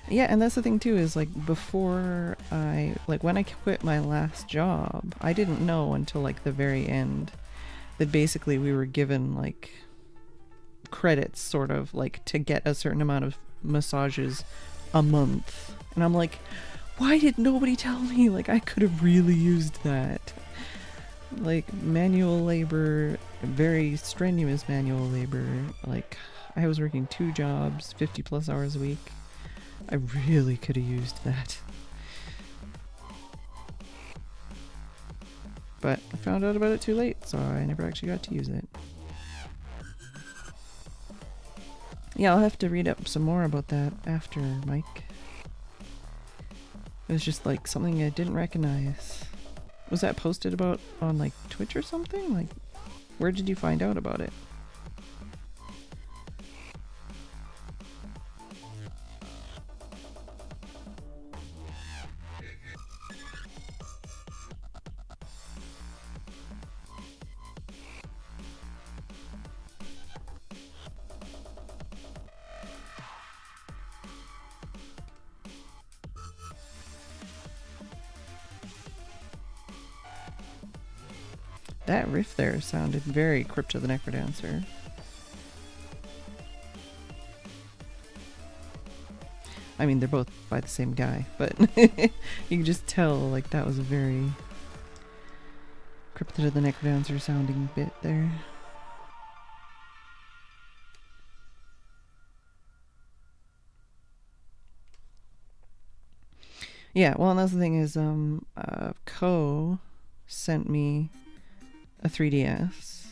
Yeah, and that's the thing too, is like before when I quit my last job, I didn't know until like the very end that basically we were given like credits, sort of, like to get a certain amount of massages a month. And I'm like, why did nobody tell me? Like, I could have really used that. Like, manual labor, very strenuous manual labor. Like, I was working 2 jobs, 50 plus hours a week. I really could have used that. But I found out about it too late, so I never actually got to use it. Yeah, I'll have to read up some more about that after, Mike. It was just like something I didn't recognize. Was that posted about on like Twitch or something? Like, where did you find out about it? That riff there sounded very Crypto the Necrodancer. I mean, they're both by the same guy, but you can just tell, like, that was a very Crypto the Necrodancer sounding bit there. Yeah, well, and that's the thing is, Co sent me a 3DS,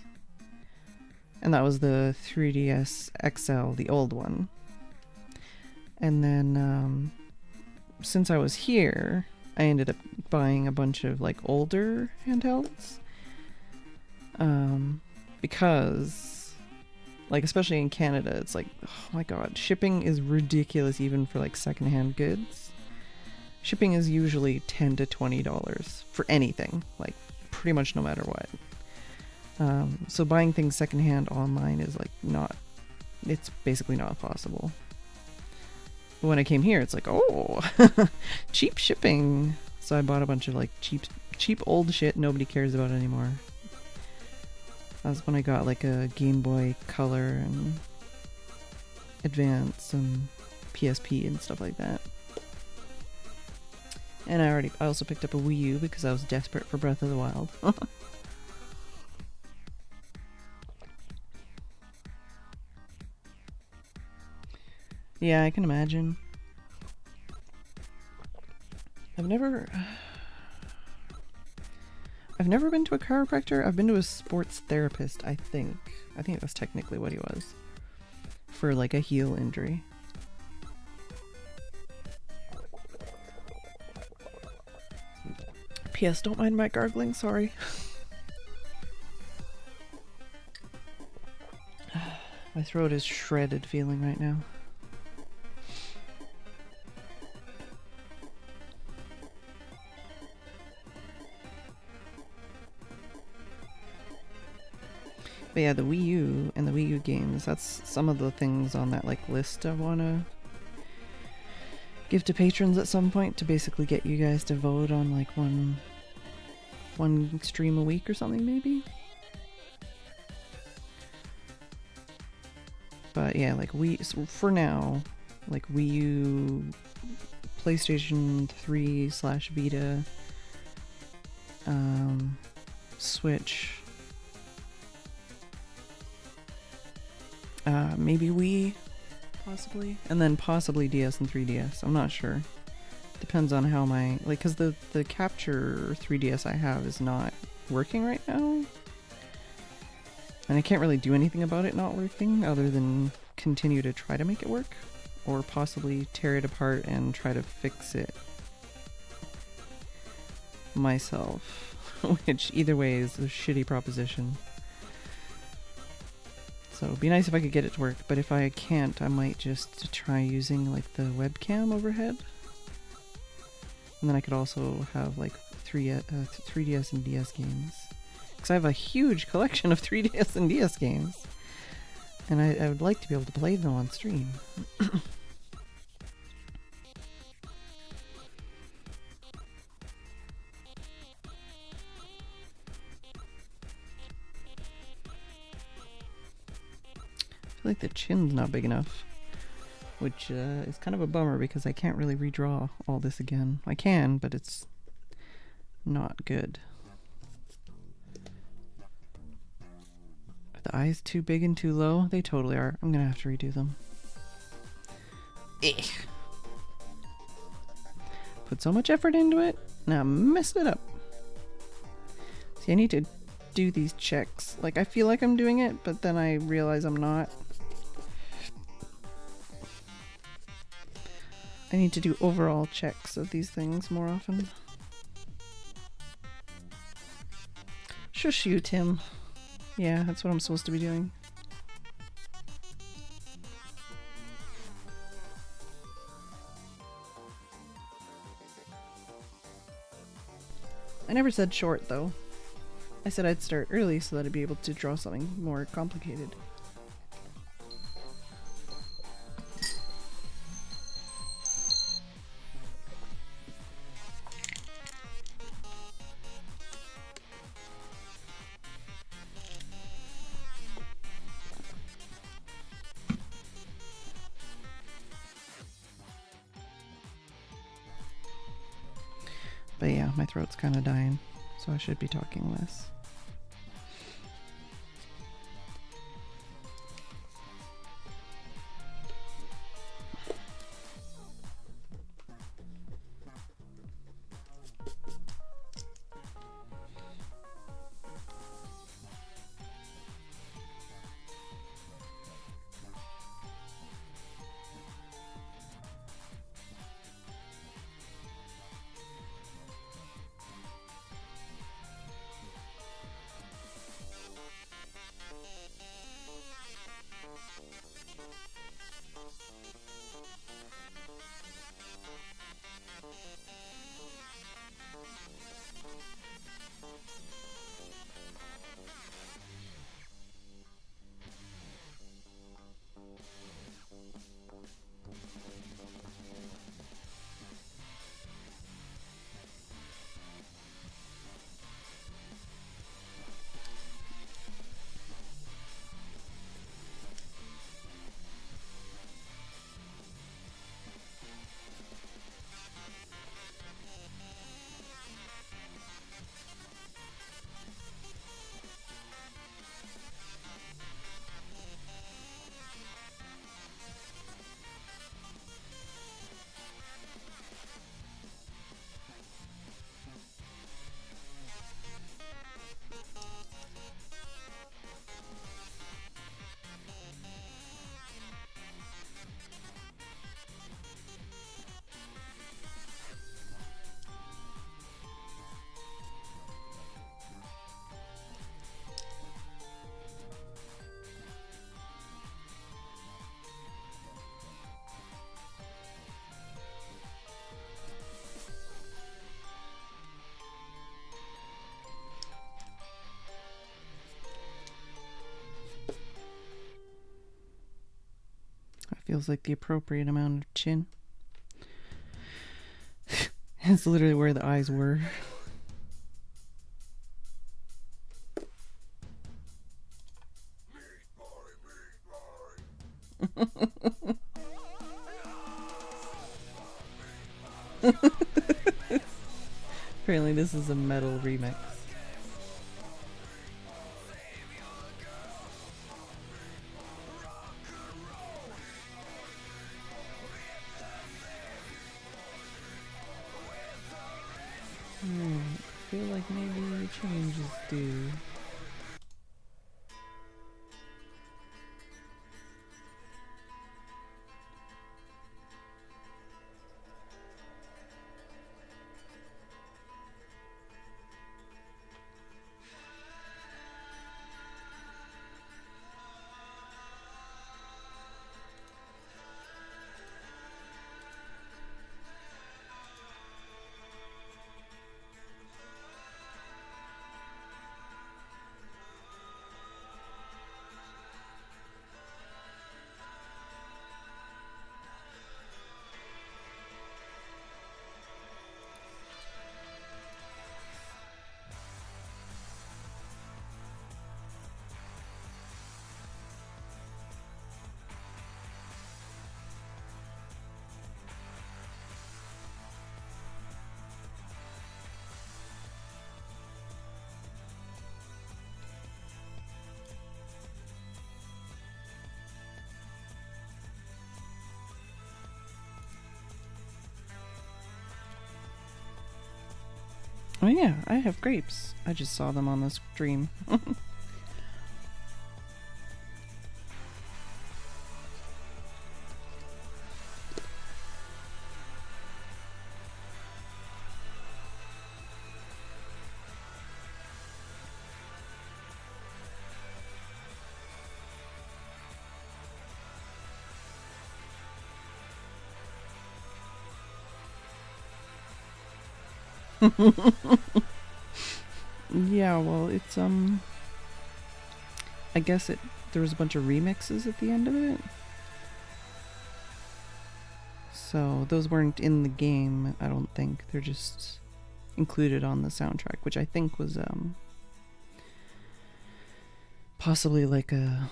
and that was the 3DS XL, the old one. And then since I was here, I ended up buying a bunch of like older handhelds, because like, especially in Canada, it's like, oh my god, shipping is ridiculous even for like secondhand goods. Shipping is usually $10 to $20 for anything, like pretty much no matter what. So buying things secondhand online is like it's basically not possible. But when I came here, it's like, oh, cheap shipping. So I bought a bunch of like cheap old shit nobody cares about anymore. That's when I got like a Game Boy Color and Advance and PSP and stuff like that. And I also picked up a Wii U because I was desperate for Breath of the Wild. Yeah, I can imagine. I've never been to a chiropractor. I've been to a sports therapist, I think. I think that's technically what he was. For like a heel injury. P.S. Don't mind my gargling, sorry. My throat is shredded feeling right now. But yeah, the Wii U and the Wii U games, that's some of the things on that like list I want to give to patrons at some point to basically get you guys to vote on like one stream a week or something maybe. But yeah, like so for now, like Wii U, PlayStation 3/Vita, Switch, maybe Wii, possibly, and then possibly DS and 3DS. I'm not sure. Depends on how my because the capture 3DS I have is not working right now, and I can't really do anything about it not working other than continue to try to make it work, or possibly tear it apart and try to fix it myself, which either way is a shitty proposition. So it'd be nice if I could get it to work, but if I can't, I might just try using like the webcam overhead. And then I could also have like 3DS and DS games. Because I have a huge collection of 3DS and DS games. And I would like to be able to play them on stream. I feel like the chin's not big enough, which is kind of a bummer because I can't really redraw all this again. I can, but it's not good. Are the eyes too big and too low? They totally are. I'm gonna have to redo them. Ugh. Put so much effort into it, now mess it up. See, I need to do these checks. Like, I feel like I'm doing it, but then I realize I'm not. I need to do overall checks of these things more often. Shush you, Tim. Yeah, that's what I'm supposed to be doing. I never said short, though. I said I'd start early so that I'd be able to draw something more complicated. But yeah, my throat's kind of dying, so I should be talking less. Feels like the appropriate amount of chin. It's literally where the eyes were. Apparently this is a metal remix. I feel like maybe a change is due. Oh yeah, I have grapes. I just saw them on the stream. Yeah, well, it's I guess there was a bunch of remixes at the end of it. So those weren't in the game, I don't think. They're just included on the soundtrack, which I think was possibly like one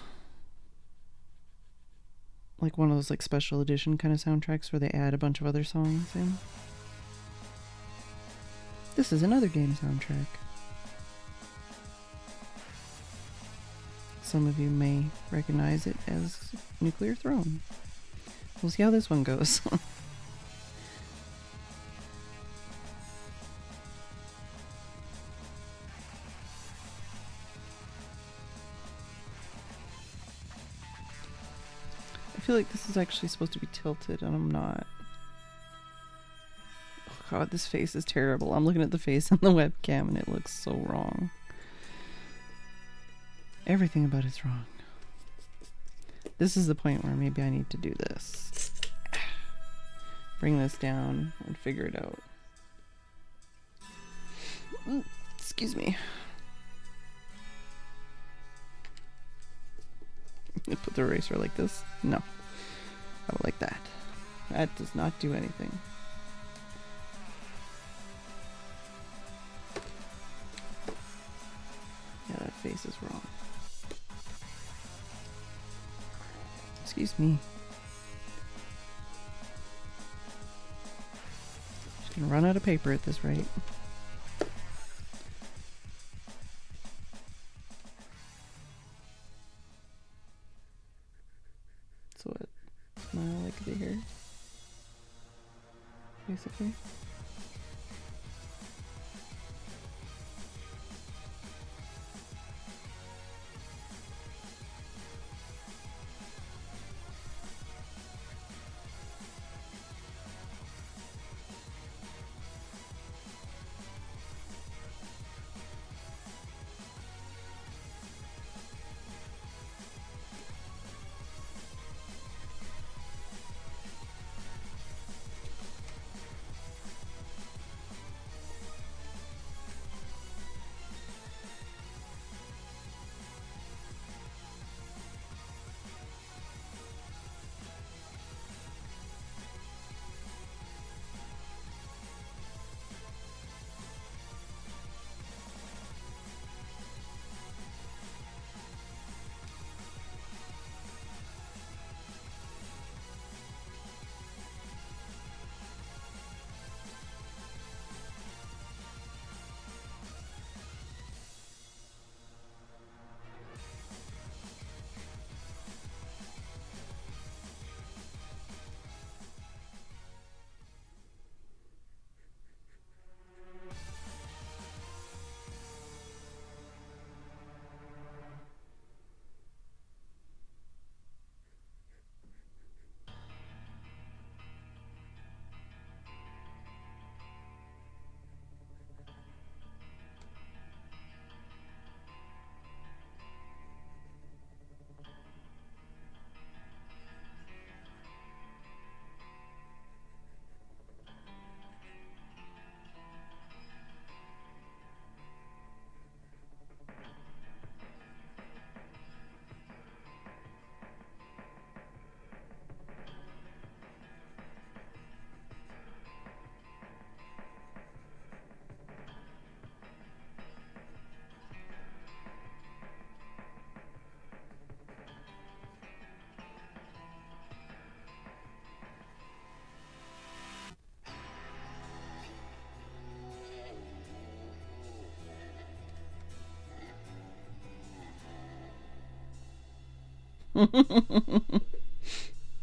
of those like special edition kind of soundtracks where they add a bunch of other songs in. This is another game soundtrack. Some of you may recognize it as Nuclear Throne. We'll see how this one goes. I feel like this is actually supposed to be tilted and I'm not. Oh god, this face is terrible. I'm looking at the face on the webcam and it looks so wrong. Everything about it's wrong. This is the point where maybe I need to do this. Bring this down and figure it out. Ooh, excuse me. Put the eraser like this? No. I would like that. That does not do anything. Yeah, that face is wrong. Excuse me. Just gonna run out of paper at this rate. So what? Smile like the hair? Basically.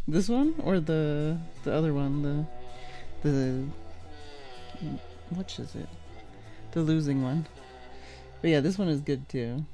This one or the other one? The which is it? The losing one. But yeah, this one is good too.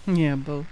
Yeah, both.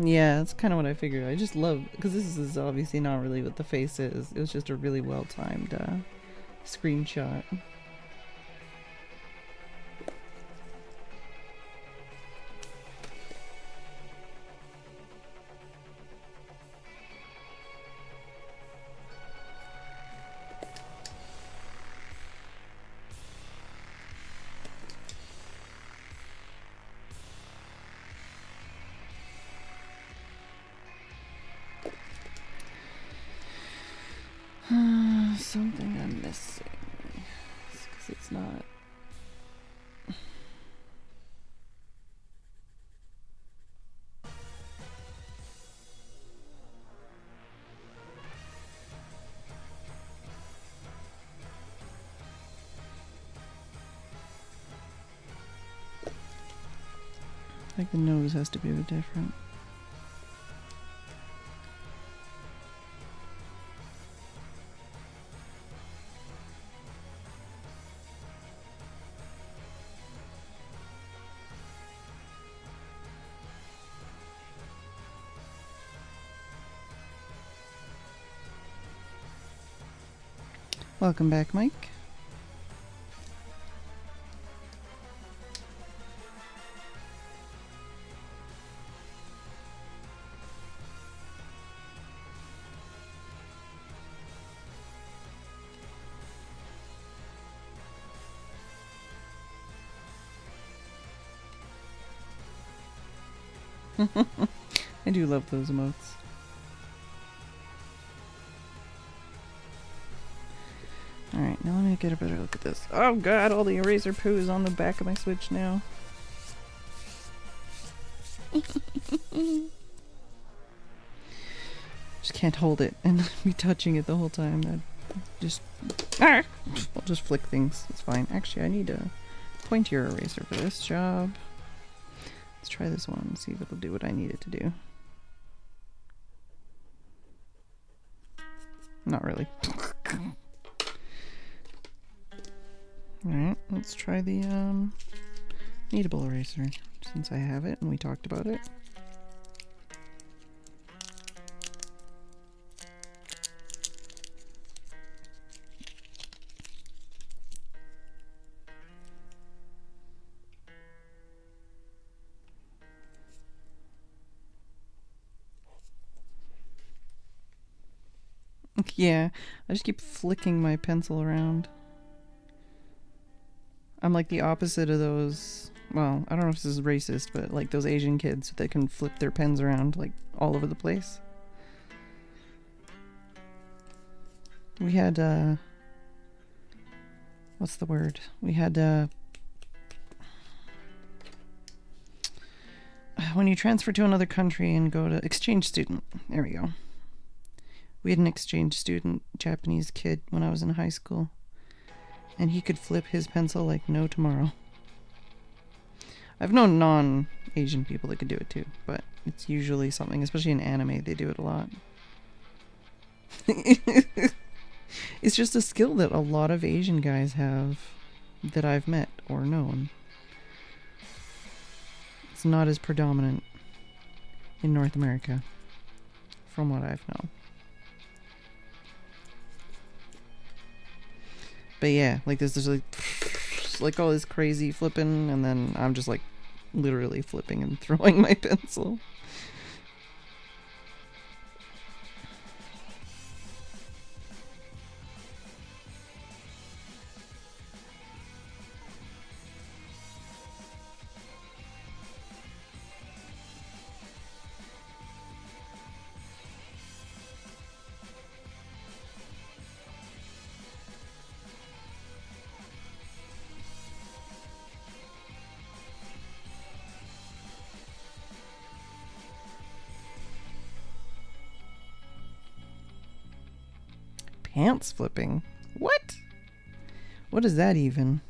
Yeah, that's kind of what I figured. I just love, because this is obviously not really what the face is. It was just a really well timed screenshot. Something I'm missing. Because it's not. Like the nose has to be a bit different. Welcome back, Mike. I do love those emotes. Alright, now let me get a better look at this. Oh god, all the eraser poo is on the back of my Switch now. Just can't hold it and be touching it the whole time. That just... I'll just flick things. It's fine. Actually, I need a pointier eraser for this job. Let's try this one and see if it'll do what I need it to do. Not really. Alright, let's try the kneadable eraser, since I have it and we talked about it. Yeah, I just keep flicking my pencil around. I'm like the opposite of those. Well, I don't know if this is racist, but like those Asian kids that can flip their pens around like all over the place. We had, what's the word? We had, when you transfer to another country and go to exchange student. There we go. We had an exchange student, Japanese kid, when I was in high school. And he could flip his pencil like no tomorrow. I've known non-Asian people that could do it too, but it's usually something, especially in anime, they do it a lot. It's just a skill that a lot of Asian guys have that I've met or known. It's not as predominant in North America, from what I've known. But yeah, like there's just like all this crazy flipping, and then I'm just like literally flipping and throwing my pencil. Pants flipping? What? What is that even?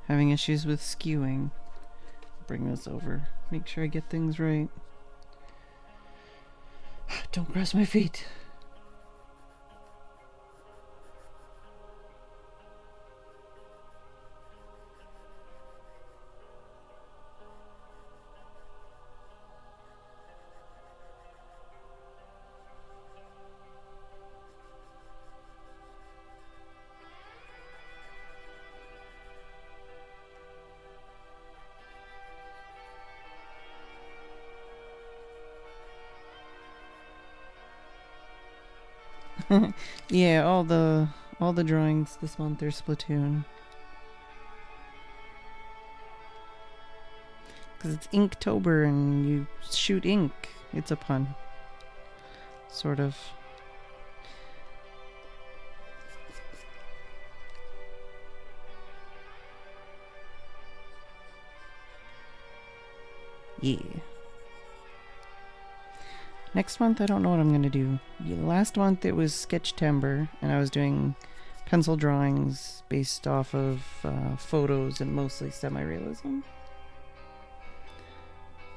Having issues with skewing. Bring this over. Make sure I get things right. Don't press my feet. Yeah, all the drawings this month are Splatoon. Because it's Inktober and you shoot ink. It's a pun. Sort of. Yeah. Next month, I don't know what I'm going to do. Last month, it was Sketchtember, and I was doing pencil drawings based off of photos and mostly semi-realism.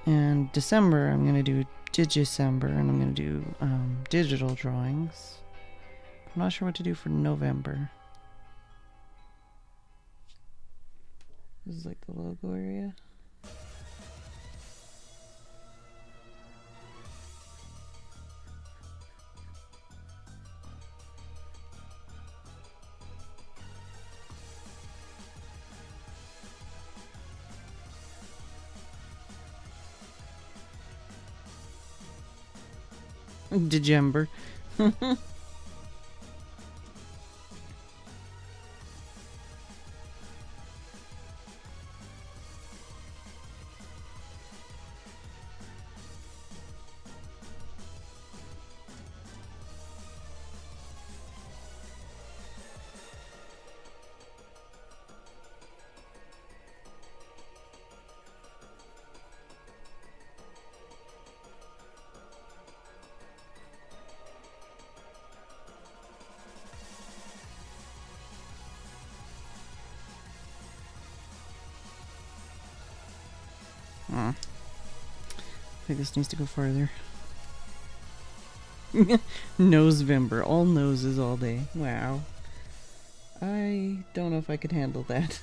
And December, I'm going to do Digicember, and I'm going to do digital drawings. I'm not sure what to do for November. This is like the logo area. December. I think this needs to go farther. Nosevember. All noses all day. Wow. I don't know if I could handle that.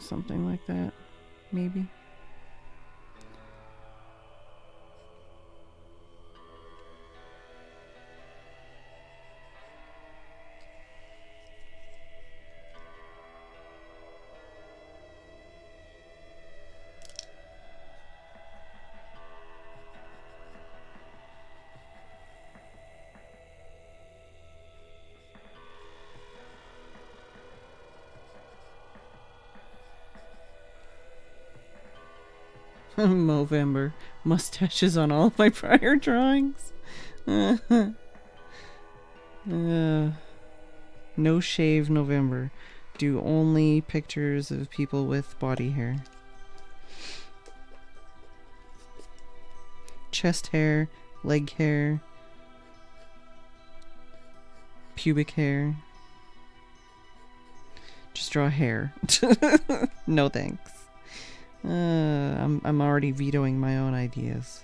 Something like that, maybe. Movember. Mustaches on all of my prior drawings. No shave November. Do only pictures of people with body hair. Chest hair, leg hair, pubic hair. Just draw hair. No thanks. I'm already vetoing my own ideas.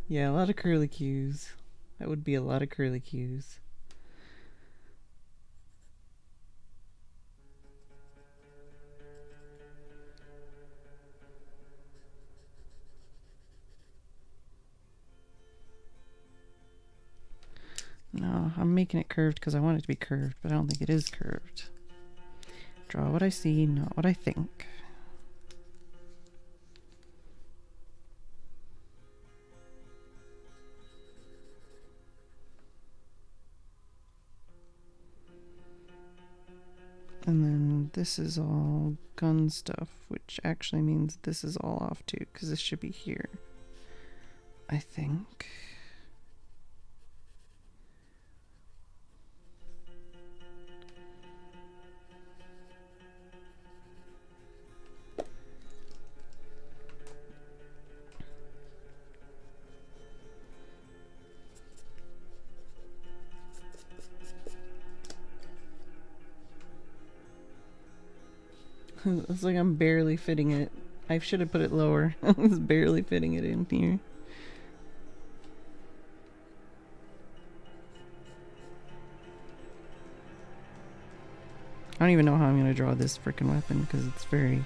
Yeah, a lot of curly cues. That would be a lot of curly cues. No, I'm making it curved because I want it to be curved, but I don't think it is curved. Draw what I see, not what I think. And then this is all gun stuff, which actually means this is all off too, because this should be here. I think. It's like I'm barely fitting it. I should have put it lower. I was barely fitting it in here. I don't even know how I'm going to draw this frickin' weapon because it's very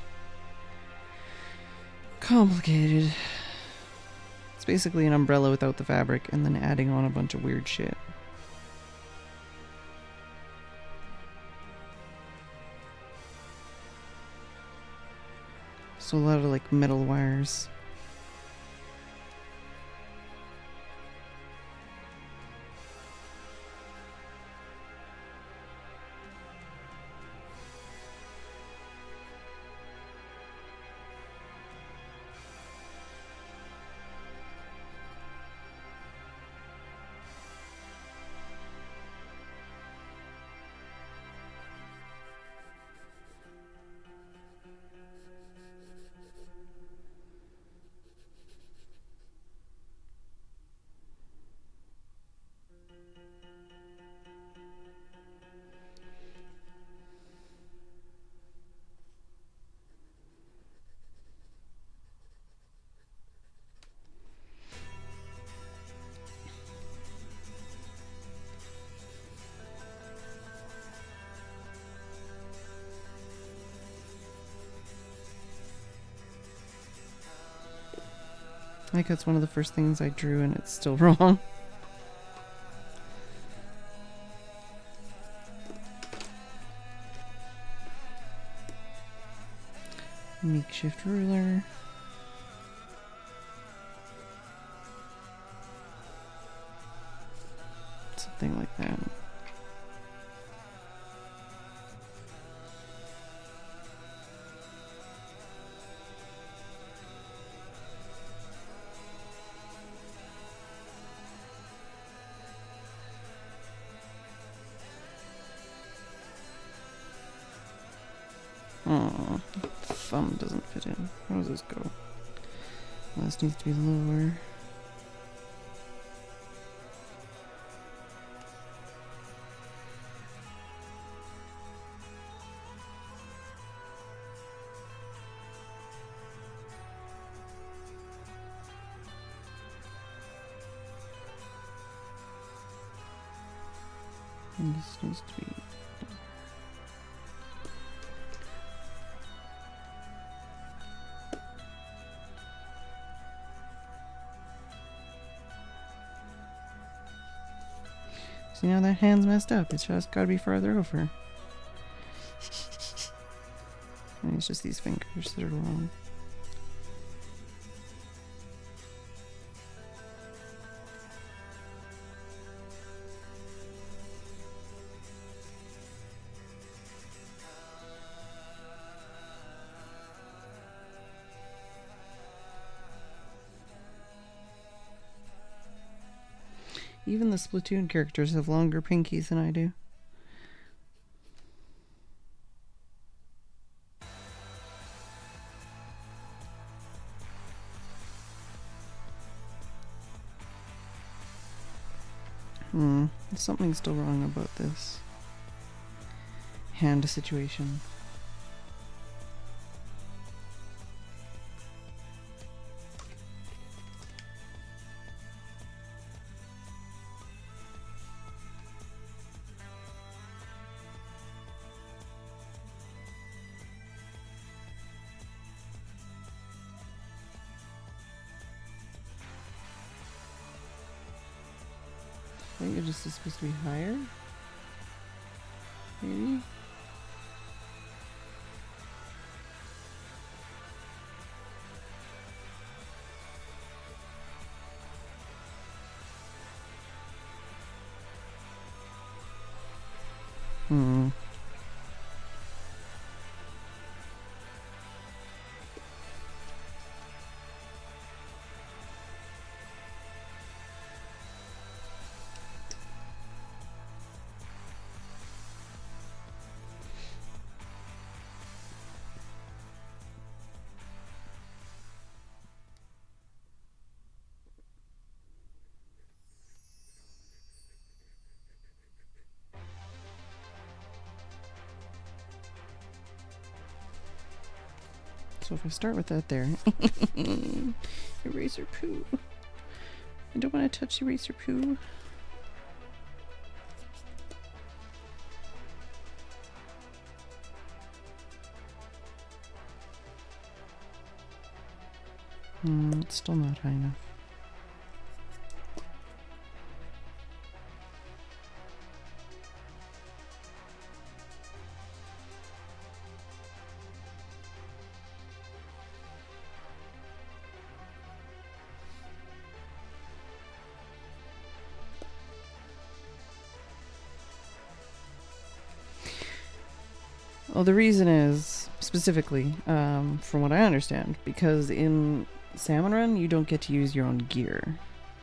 complicated. It's basically an umbrella without the fabric and then adding on a bunch of weird shit. So a lot of like metal wires. I think that's one of the first things I drew and it's still wrong. Makeshift ruler. Something like that. Oh, thumb doesn't fit in. How does this go? Well, this needs to be lower. And this needs to be... See, now that hand's messed up. It's just gotta be farther over. And it's just these fingers that are wrong. Even the Splatoon characters have longer pinkies than I do. Something's still wrong about this hand situation. I think it just is supposed to be higher. Maybe? So if I start with that there. Eraser poo. I don't want to touch eraser poo. It's still not high enough. Well, the reason is, specifically, from what I understand, because in Salmon Run, you don't get to use your own gear.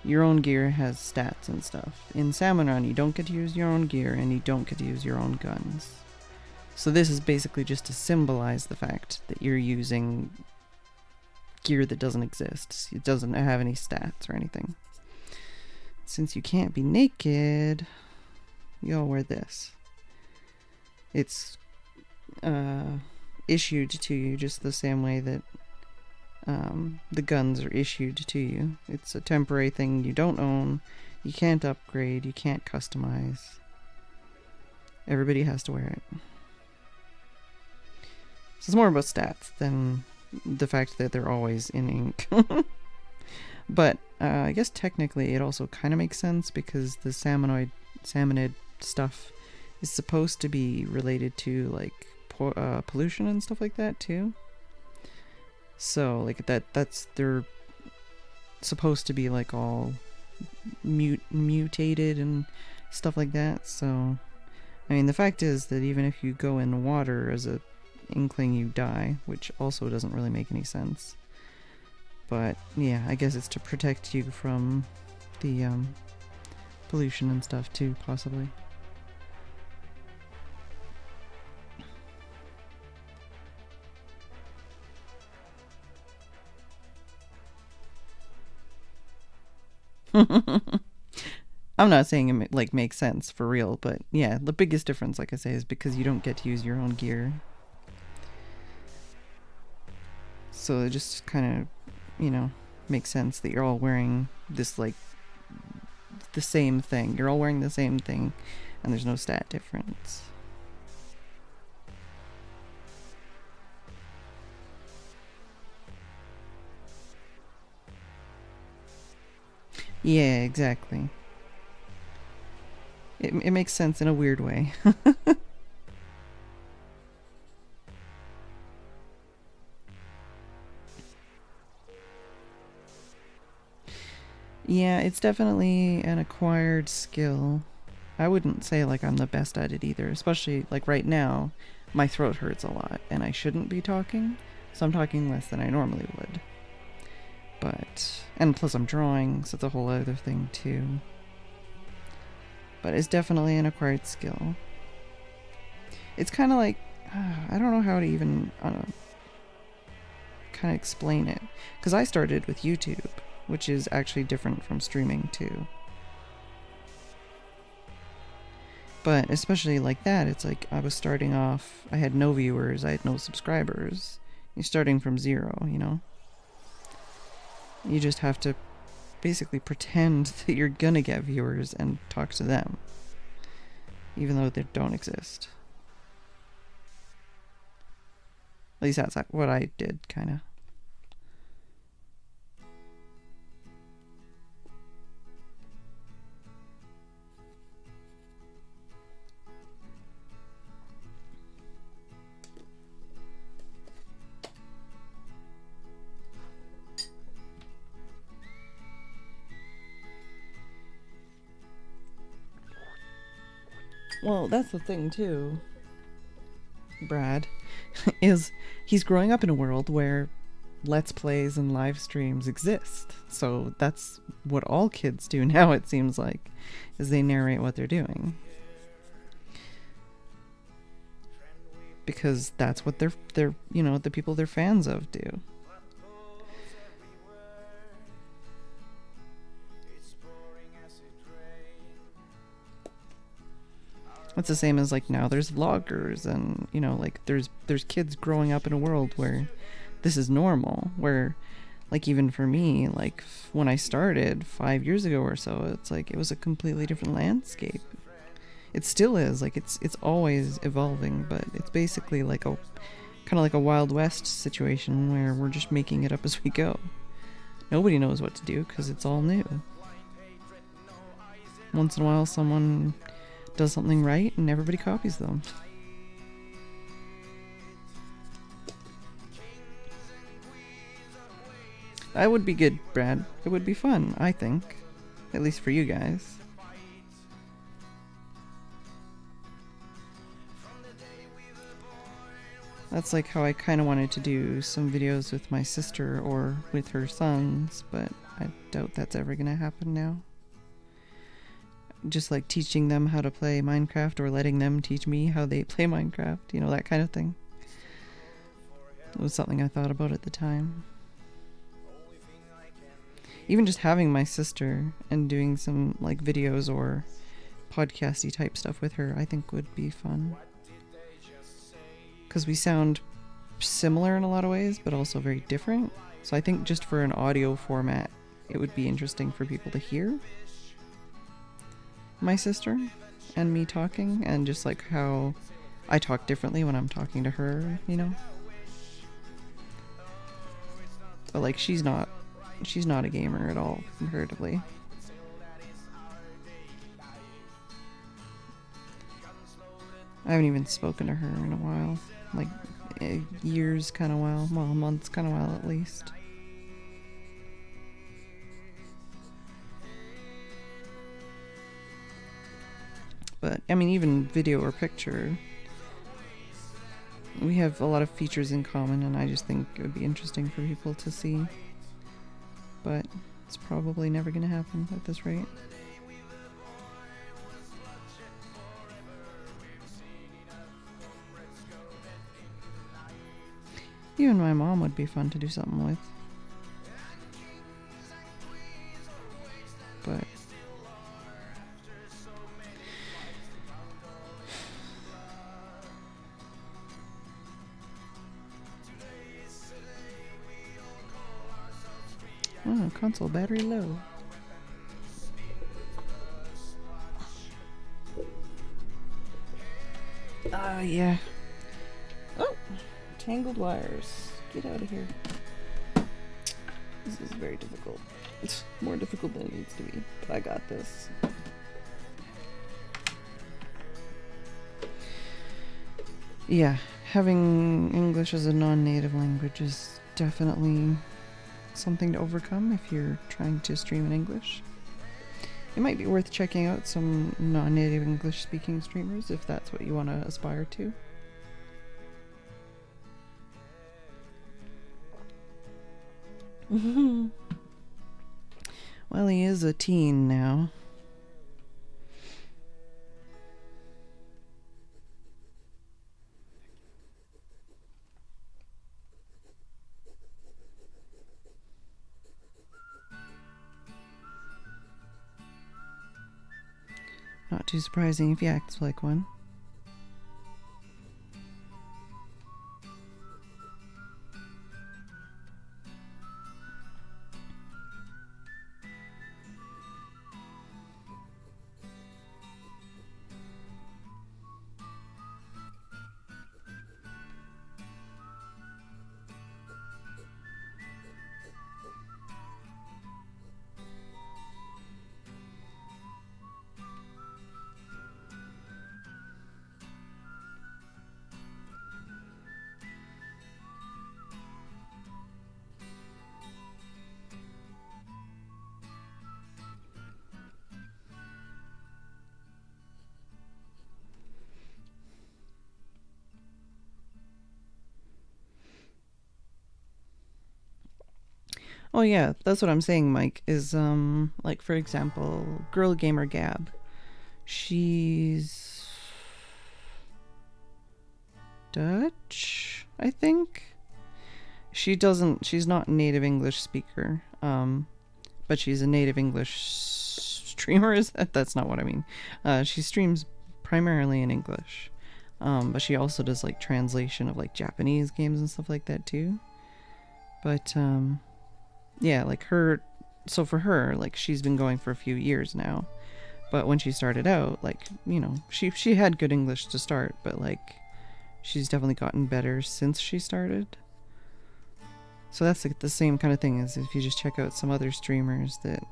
Your own gear has stats and stuff. In Salmon Run, you don't get to use your own gear, and you don't get to use your own guns. So this is basically just to symbolize the fact that you're using gear that doesn't exist. It doesn't have any stats or anything. Since you can't be naked, you all wear this. It's issued to you just the same way that the guns are issued to you. It's a temporary thing you don't own. You can't upgrade. You can't customize. Everybody has to wear it. So it's more about stats than the fact that they're always in ink. But I guess technically it also kind of makes sense because the salmonid stuff is supposed to be related to like pollution and stuff like that too. So like that's they're supposed to be like all mutated and stuff like that. So I mean the fact is that even if you go in water as a inkling you die, which also doesn't really make any sense. But yeah, I guess it's to protect you from the pollution and stuff too, possibly. I'm not saying it like makes sense for real, but yeah, the biggest difference, like I say, is because you don't get to use your own gear. So it just kind of, you know, makes sense that you're all wearing this like the same thing. You're all wearing the same thing, and there's no stat difference. Yeah, exactly. It makes sense in a weird way. Yeah, it's definitely an acquired skill. I wouldn't say like I'm the best at it either, especially like right now, my throat hurts a lot and I shouldn't be talking, so I'm talking less than I normally would. But, and plus I'm drawing, so it's a whole other thing too. But it's definitely an acquired skill. It's kind of like, I don't know how to even kind of explain it. Because I started with YouTube, which is actually different from streaming too. But especially like that, it's like I was starting off, I had no viewers, I had no subscribers. You're starting from zero, you know? You just have to basically pretend that you're gonna get viewers and talk to them, even though they don't exist. At least that's what I did, kind of. Well, that's the thing too, Brad, is he's growing up in a world where Let's Plays and live streams exist. So that's what all kids do now, it seems like, is they narrate what they're doing. Because that's what they're you know, the people they're fans of do. It's the same as like now there's vloggers and, you know, like there's kids growing up in a world where this is normal, where like even for me, like when I started 5 years ago or so, it's like it was a completely different landscape. It still is, like it's always evolving, but it's basically like a kind of like a Wild West situation where we're just making it up as we go. Nobody knows what to do because it's all new. Once in a while someone does something right and everybody copies them. That would be good, Brad. It would be fun, I think. At least for you guys. That's like how I kind of wanted to do some videos with my sister or with her sons, but I doubt that's ever going to happen now. Just like teaching them how to play Minecraft or letting them teach me how they play Minecraft, you know, that kind of thing. It was something I thought about at the time. Even just having my sister and doing some like videos or podcasty type stuff with her, I think would be fun. Because we sound similar in a lot of ways, but also very different. So I think just for an audio format, it would be interesting for people to hear my sister and me talking, and just like how I talk differently when I'm talking to her, you know? But like she's not a gamer at all, comparatively. I haven't even spoken to her in a while. Like, years kind of while. Well, months kind of while at least. But, I mean, even video or picture, we have a lot of features in common, and I just think it would be interesting for people to see. But it's probably never going to happen at this rate. Even my mom would be fun to do something with. But oh, console battery low. Yeah. Oh, tangled wires. Get out of here. This is very difficult. It's more difficult than it needs to be, but I got this. Yeah, having English as a non-native language is definitely something to overcome if you're trying to stream in English. It might be worth checking out some non-native English speaking streamers if that's what you want to aspire to. Well, he is a teen now. Not too surprising if he acts like one. Oh yeah, that's what I'm saying, Mike, is like for example, Girl Gamer Gab. She's Dutch, I think. She's not a native English speaker, but she's a native English streamer. That's not what I mean. She streams primarily in English, but she also does like translation of like Japanese games and stuff like that too. But yeah, like her. So for her, like she's been going for a few years now. But when she started out, like, you know, she had good English to start, but like she's definitely gotten better since she started. So that's like the same kind of thing as if you just check out some other streamers that...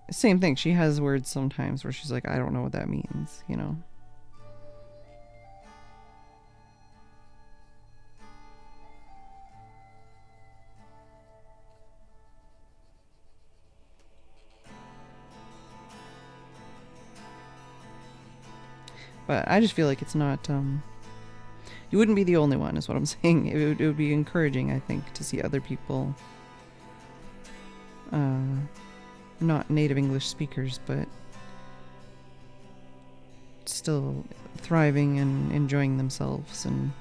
Same thing. She has words sometimes where she's like, I don't know what that means, you know? But I just feel like it's not... you wouldn't be the only one, is what I'm saying. It would be encouraging, I think, to see other people... not native English speakers, but still thriving and enjoying themselves and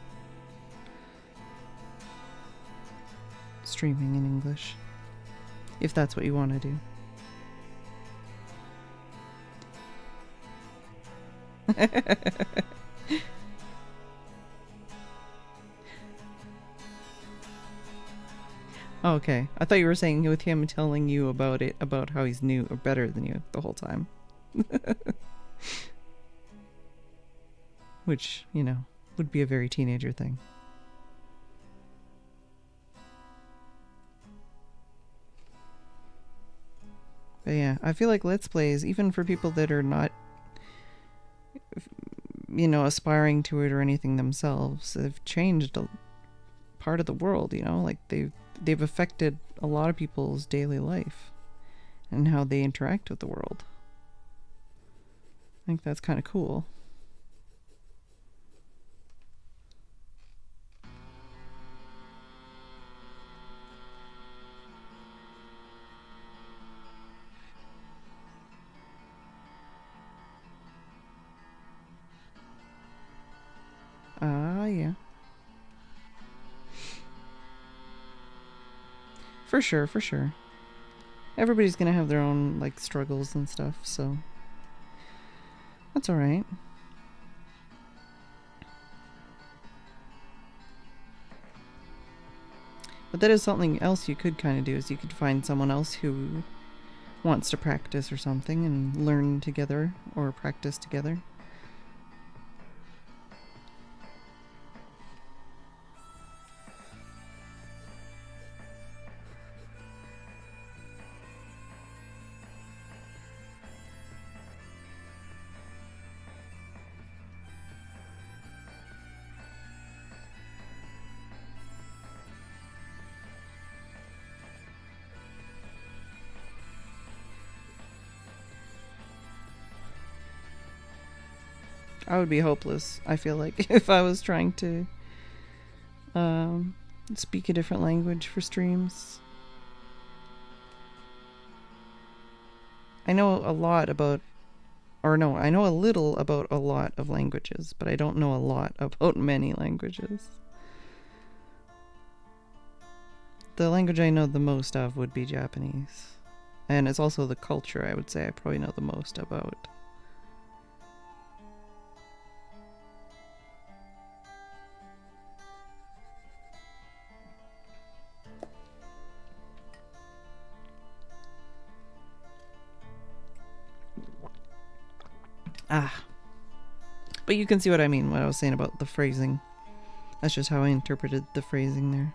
streaming in English, if that's what you want to do. Oh, okay. I thought you were saying with him telling you about it, about how he's new or better than you the whole time. Which, you know, would be a very teenager thing. But yeah, I feel like Let's Plays, even for people that are not, you know, aspiring to it or anything themselves, have changed a part of the world, you know? Like, they've affected a lot of people's daily life and how they interact with the world. I think that's kind of cool. Yeah. For sure, for sure. Everybody's gonna have their own, like, struggles and stuff, so... That's alright. But that is something else you could kind of do, is you could find someone else who wants to practice or something and learn together or practice together. I would be hopeless, I feel like, if I was trying to speak a different language for streams. I know a lot about, or no, I know a little about a lot of languages, but I don't know a lot about many languages. The language I know the most of would be Japanese. And it's also the culture, I would say, I probably know the most about. But you can see what I mean, what I was saying about the phrasing. That's just how I interpreted the phrasing there.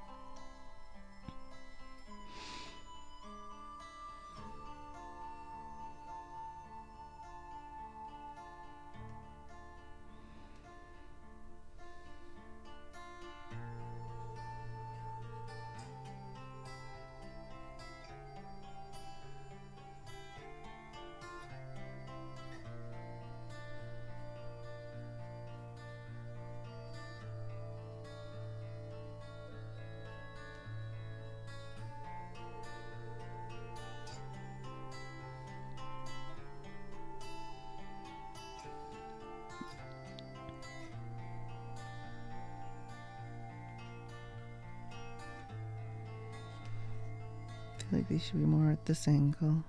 I feel like these should be more at this angle.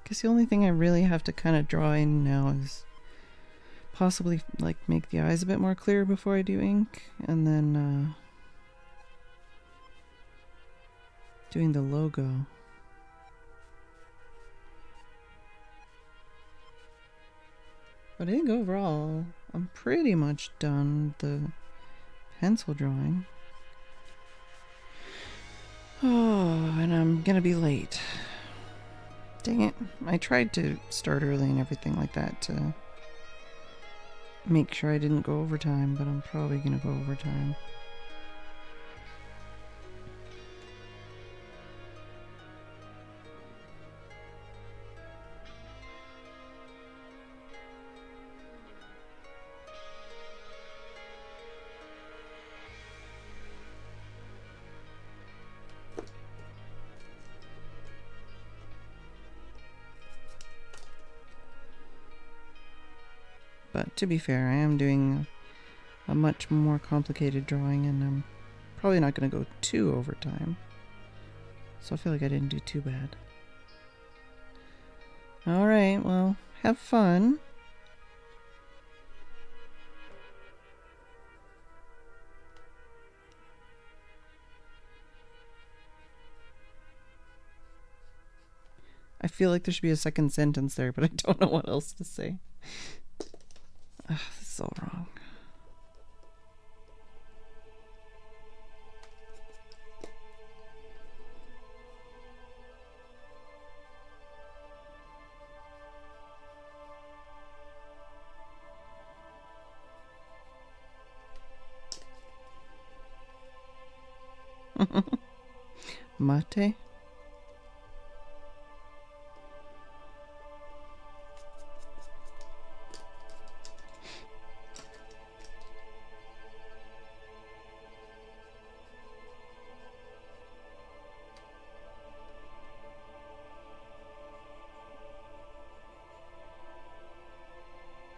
guess the only thing I really have to kind of draw in now is possibly like make the eyes a bit more clear before I do ink, and then doing the logo. But I think overall I'm pretty much done the pencil drawing. Oh, and I'm gonna be late. Dang it. I tried to start early and everything like that to make sure I didn't go overtime, but I'm probably gonna go overtime. But to be fair, I am doing a much more complicated drawing, and I'm probably not going to go too overtime. So I feel like I didn't do too bad. Alright, well, have fun. I feel like there should be a second sentence there, but I don't know what else to say. Ugh, this is all wrong. Mate?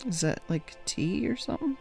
Is that like tea or something?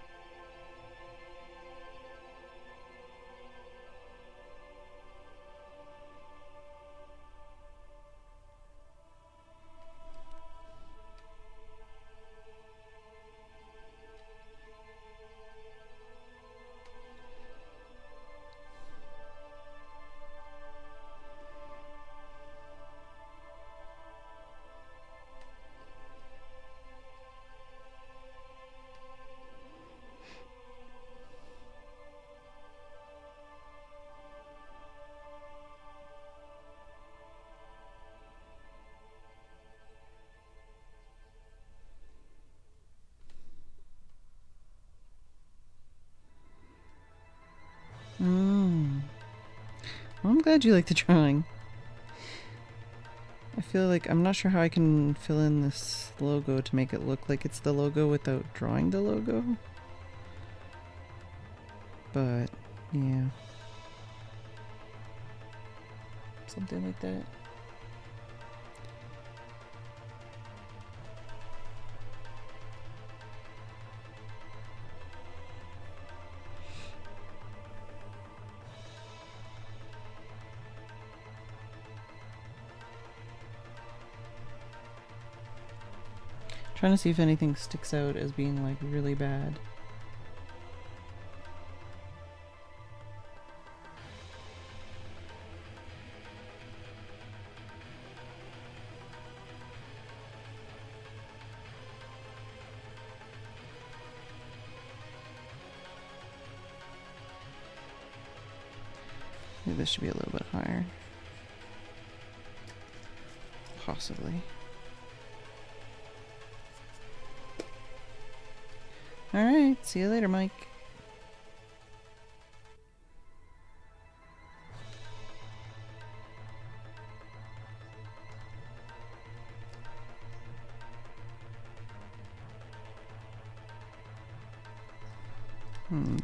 Well, I'm glad you like the drawing. I feel like I'm not sure how I can fill in this logo to make it look like it's the logo without drawing the logo. But, yeah. Something like that. Trying to see if anything sticks out as being like really bad. Maybe this should be a little bit higher. Possibly. Alright, see you later, Mike.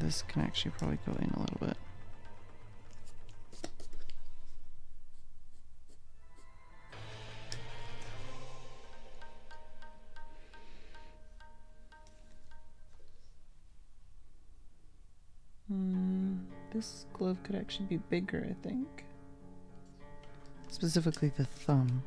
This can actually probably go in a little bit. This glove could actually be bigger, I think. Specifically the thumb.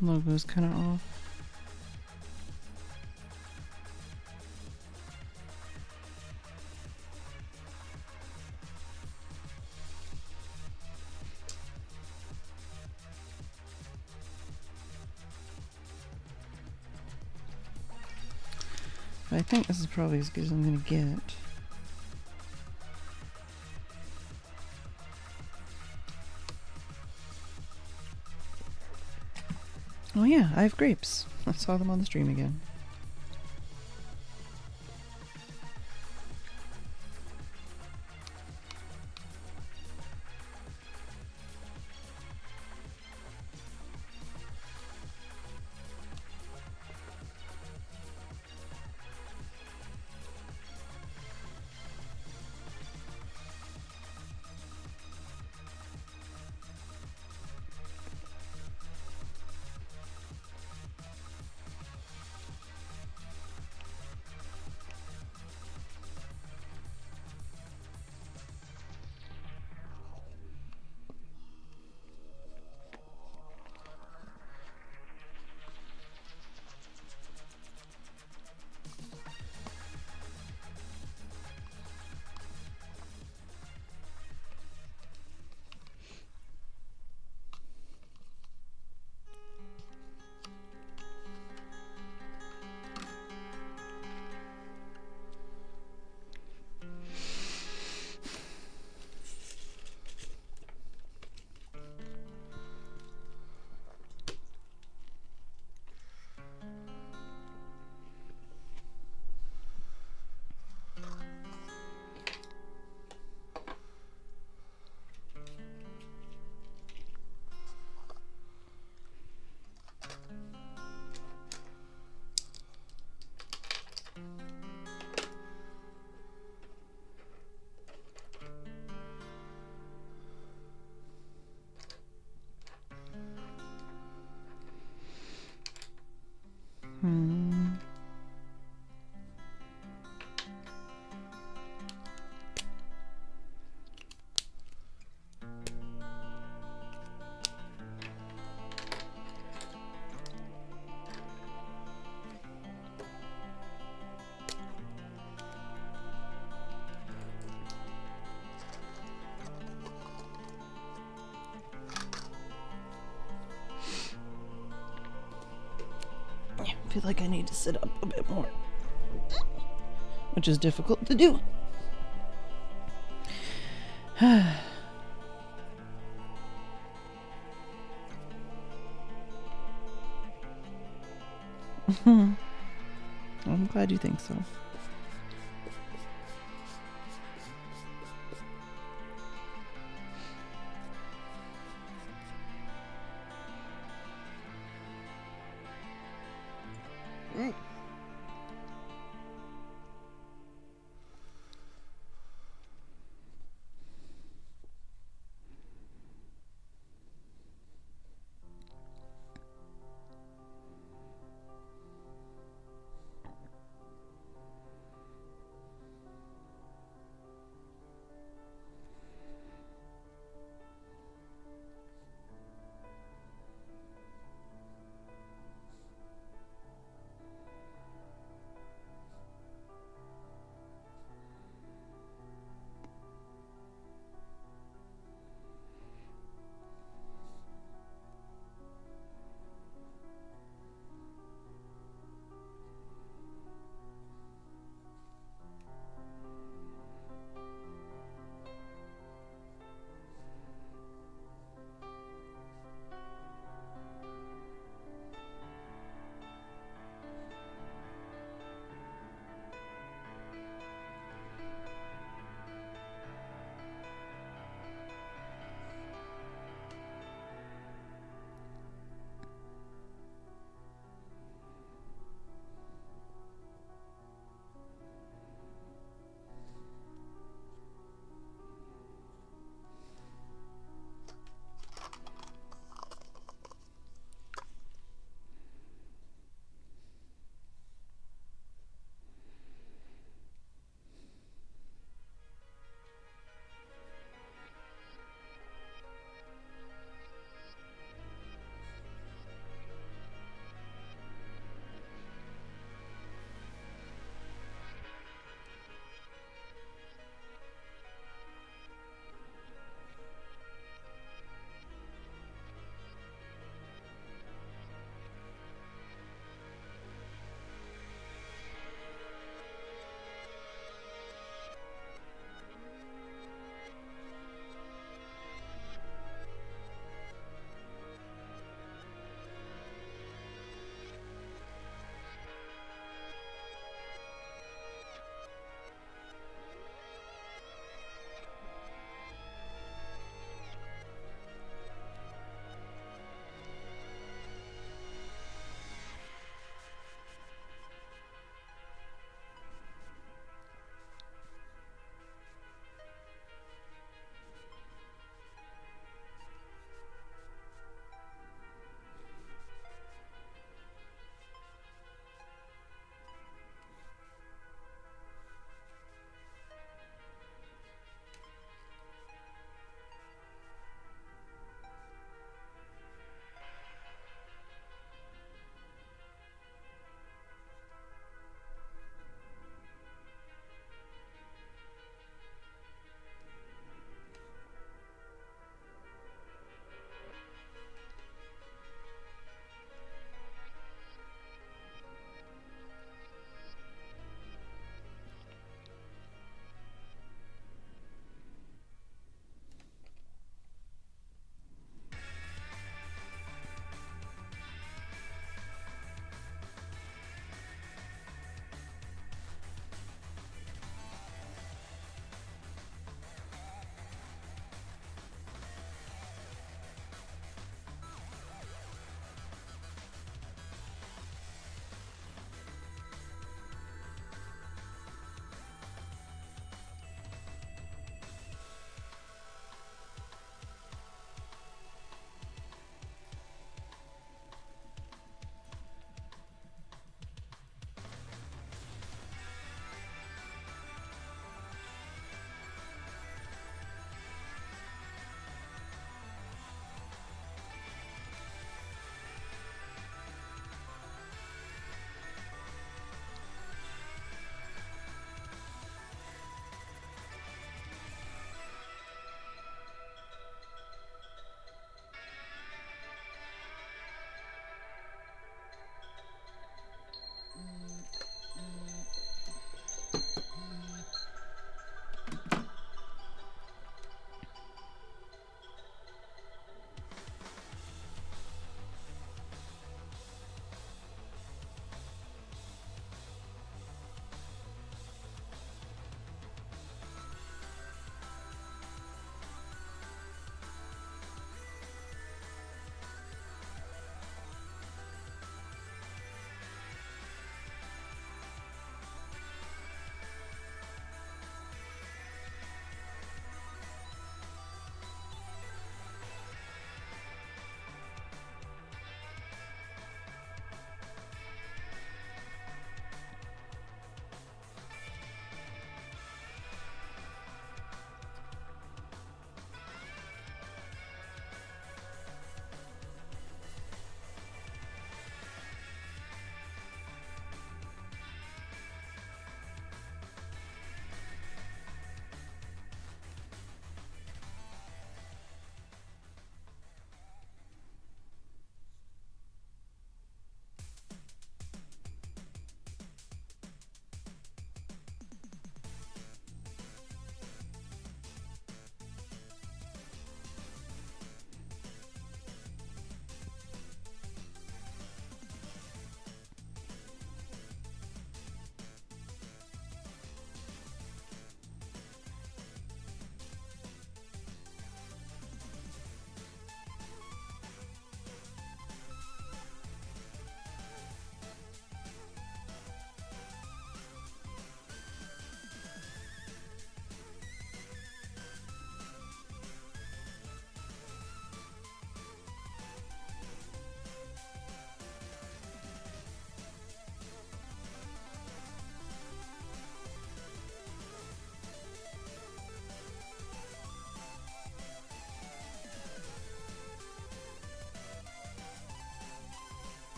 Logo's kind of off. But I think this is probably as good as I'm going to get. Oh yeah, I have grapes. I saw them on the stream again. I feel like I need to sit up a bit more, which is difficult to do. I'm glad you think so.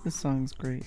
This song's great.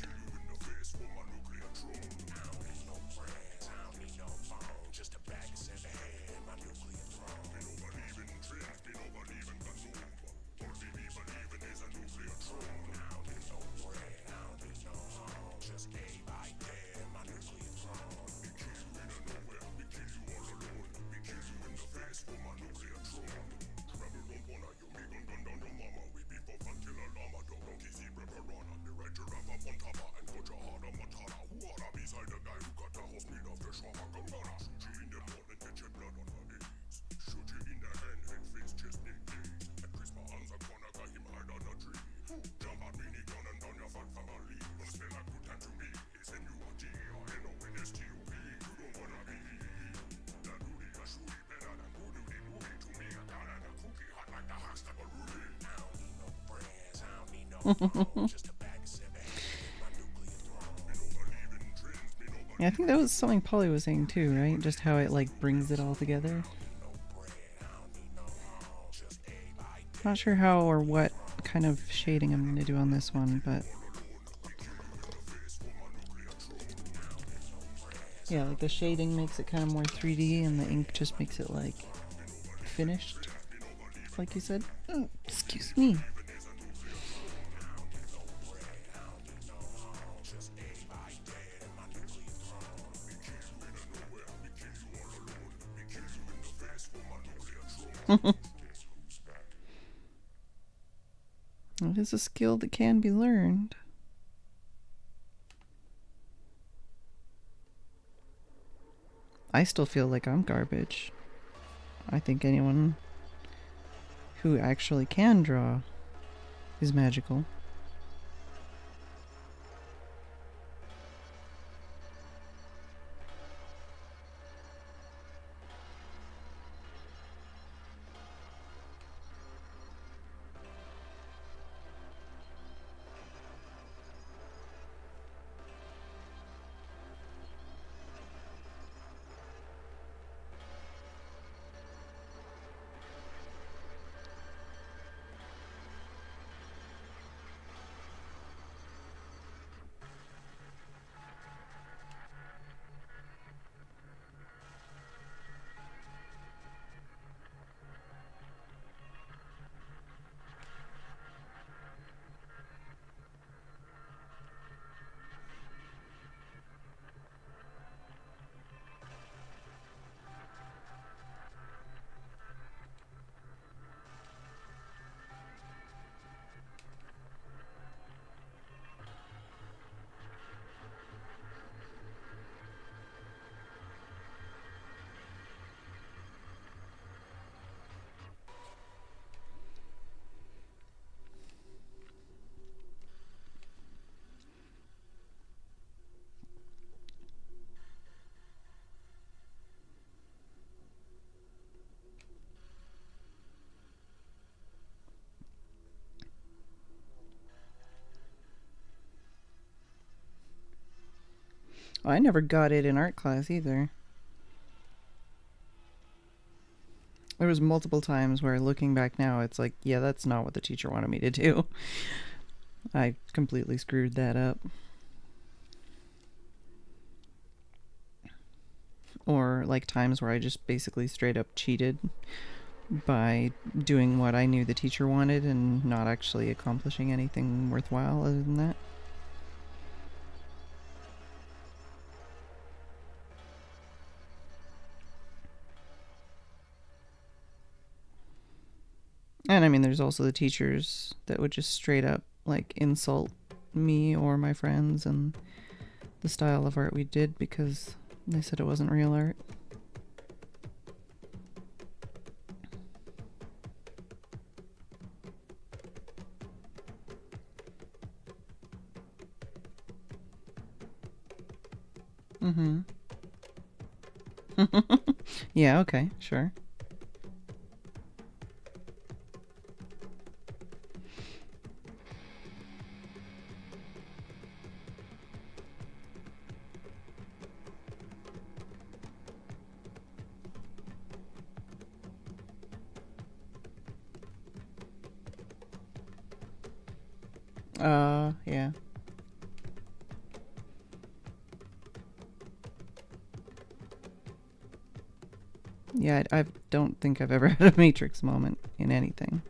Yeah, I think that was something Polly was saying too, right? Just how it like brings it all together. Not sure how or what kind of shading I'm going to do on this one, but yeah, like the shading makes it kind of more 3D and the ink just makes it like finished, like you said. Oh, excuse me. It is a skill that can be learned. I still feel like I'm garbage. I think anyone who actually can draw is magical. I never got it in art class either. There was multiple times where looking back now, it's like, yeah, that's not what the teacher wanted me to do. I completely screwed that up. Or like times where I just basically straight up cheated by doing what I knew the teacher wanted and not actually accomplishing anything worthwhile other than that. And I mean, there's also the teachers that would just straight up like insult me or my friends and the style of art we did because they said it wasn't real art. Mm-hmm. Yeah, okay, sure. Yeah. Yeah, I don't think I've ever had a Matrix moment in anything.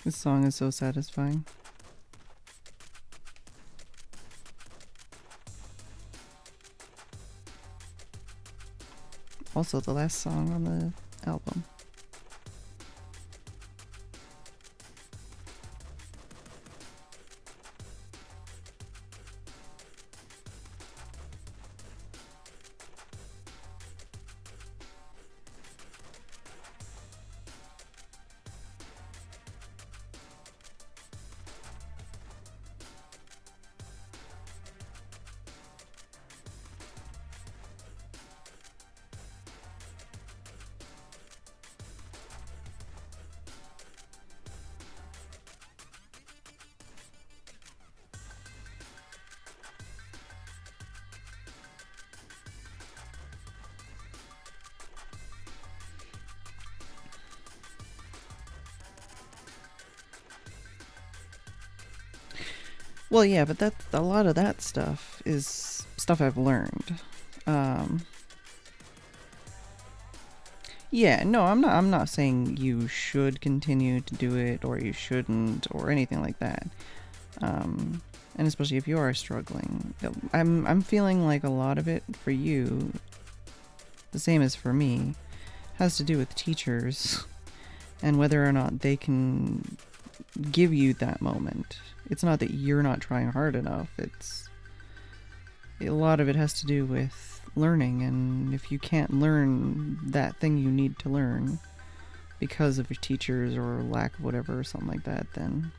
This song is so satisfying. Also, the last song on the album. Well, yeah, but that's a lot of that stuff is stuff I've learned. Um, yeah, no, I'm not saying you should continue to do it or you shouldn't or anything like that. And especially if you are struggling, I'm feeling like a lot of it for you, the same as for me, has to do with teachers and whether or not they can give you that moment. It's not that you're not trying hard enough. It's a lot of it has to do with learning, and if you can't learn that thing you need to learn because of your teachers or lack of whatever or something like that, then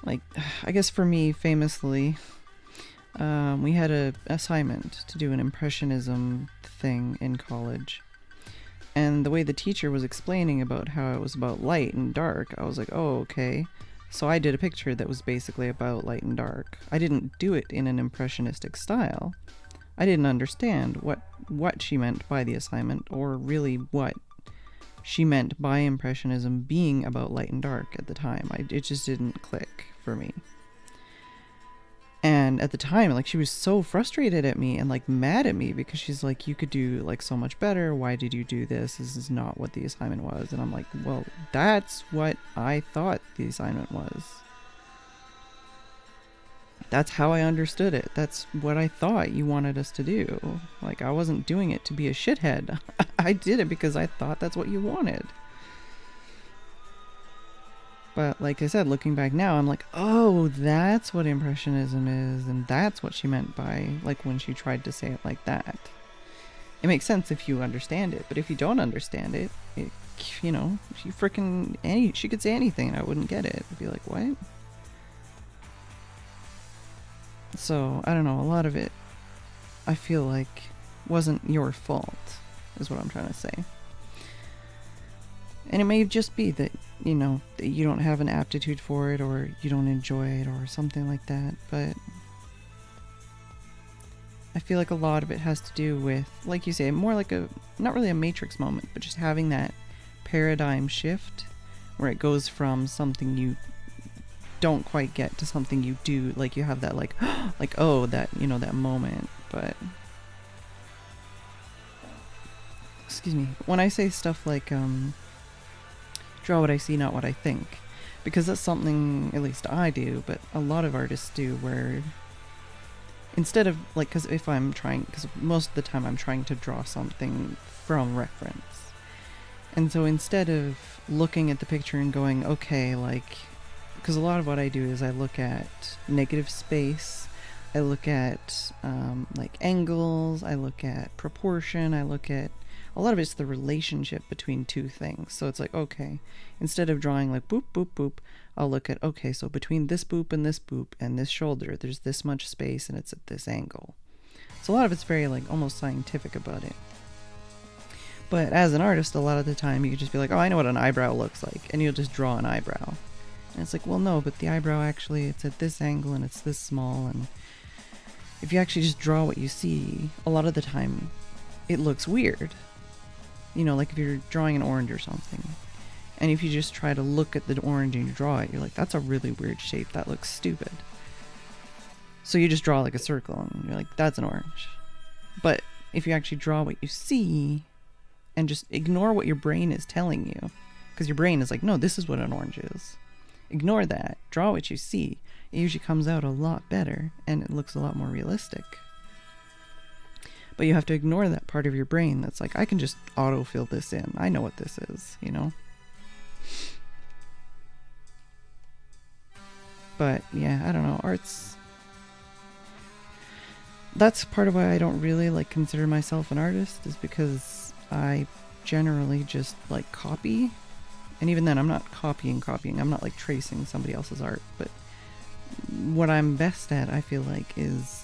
like I guess for me famously, we had a assignment to do an impressionism thing in college. And the way the teacher was explaining about how it was about light and dark, I was like, oh, okay. So I did a picture that was basically about light and dark. I didn't do it in an impressionistic style. I didn't understand what she meant by the assignment, or really what she meant by impressionism being about light and dark at the time. It just didn't click for me. And at the time, like, she was so frustrated at me and like mad at me because she's like, you could do like so much better. Why did you do this? This is not what the assignment was. And I'm like, well, that's what I thought the assignment was. That's how I understood it. That's what I thought you wanted us to do. Like, I wasn't doing it to be a shithead. I did it because I thought that's what you wanted. But like I said, looking back now, I'm like, oh, that's what impressionism is, and that's what she meant by, like, when she tried to say it like that. It makes sense if you understand it, but if you don't understand it, you know, she could say anything and I wouldn't get it. I'd be like, what? So, I don't know, a lot of it, I feel like, wasn't your fault, is what I'm trying to say. And it may just be that, you know, that you don't have an aptitude for it, or you don't enjoy it, or something like that, but I feel like a lot of it has to do with, like you say, more like a, not really a matrix moment, but just having that paradigm shift where it goes from something you don't quite get to something you do. Like you have that like, like, oh, that, you know, that moment. But, excuse me, when I say stuff like, draw what I see, not what I think, because that's something, at least I do, but a lot of artists do, where instead of, like, because if I'm trying, because most of the time I'm trying to draw something from reference. And so instead of looking at the picture and going, okay, like, because a lot of what I do is I look at negative space, I look at, like, angles, I look at proportion, I look at, a lot of it's the relationship between two things. So it's like, okay, instead of drawing like boop, boop, boop, I'll look at, okay, so between this boop and this shoulder, there's this much space and it's at this angle. So a lot of it's very like almost scientific about it. But as an artist, a lot of the time you could just be like, oh, I know what an eyebrow looks like. And you'll just draw an eyebrow. And it's like, well, no, but the eyebrow actually, it's at this angle and it's this small. And if you actually just draw what you see, a lot of the time it looks weird. You know, like if you're drawing an orange or something, and if you just try to look at the orange and you draw it, you're like, that's a really weird shape. That looks stupid. So you just draw like a circle and you're like, that's an orange. But if you actually draw what you see and just ignore what your brain is telling you, because your brain is like, no, this is what an orange is. Ignore that. Draw what you see. It usually comes out a lot better and it looks a lot more realistic. But you have to ignore that part of your brain that's like, I can just auto-fill this in. I know what this is, you know? But yeah, I don't know. Art's... That's part of why I don't really like consider myself an artist, is because I generally just like copy. And even then, I'm not copying. I'm not like tracing somebody else's art. But what I'm best at, I feel like, is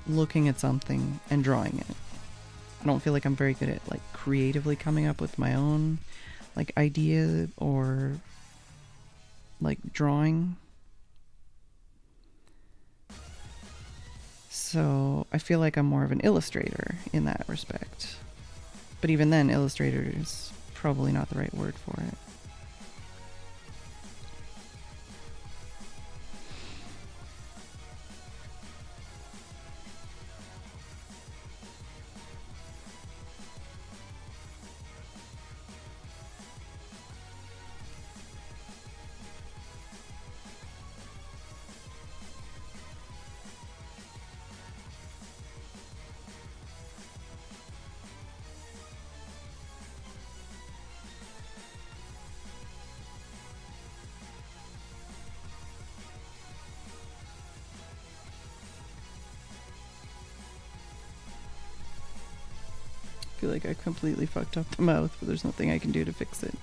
looking at something and drawing it. I don't feel like I'm very good at like creatively coming up with my own like idea or like drawing. So I feel like I'm more of an illustrator in that respect. But even then, illustrator is probably not the right word for it. I feel like I completely fucked up the mouth, but there's nothing I can do to fix it.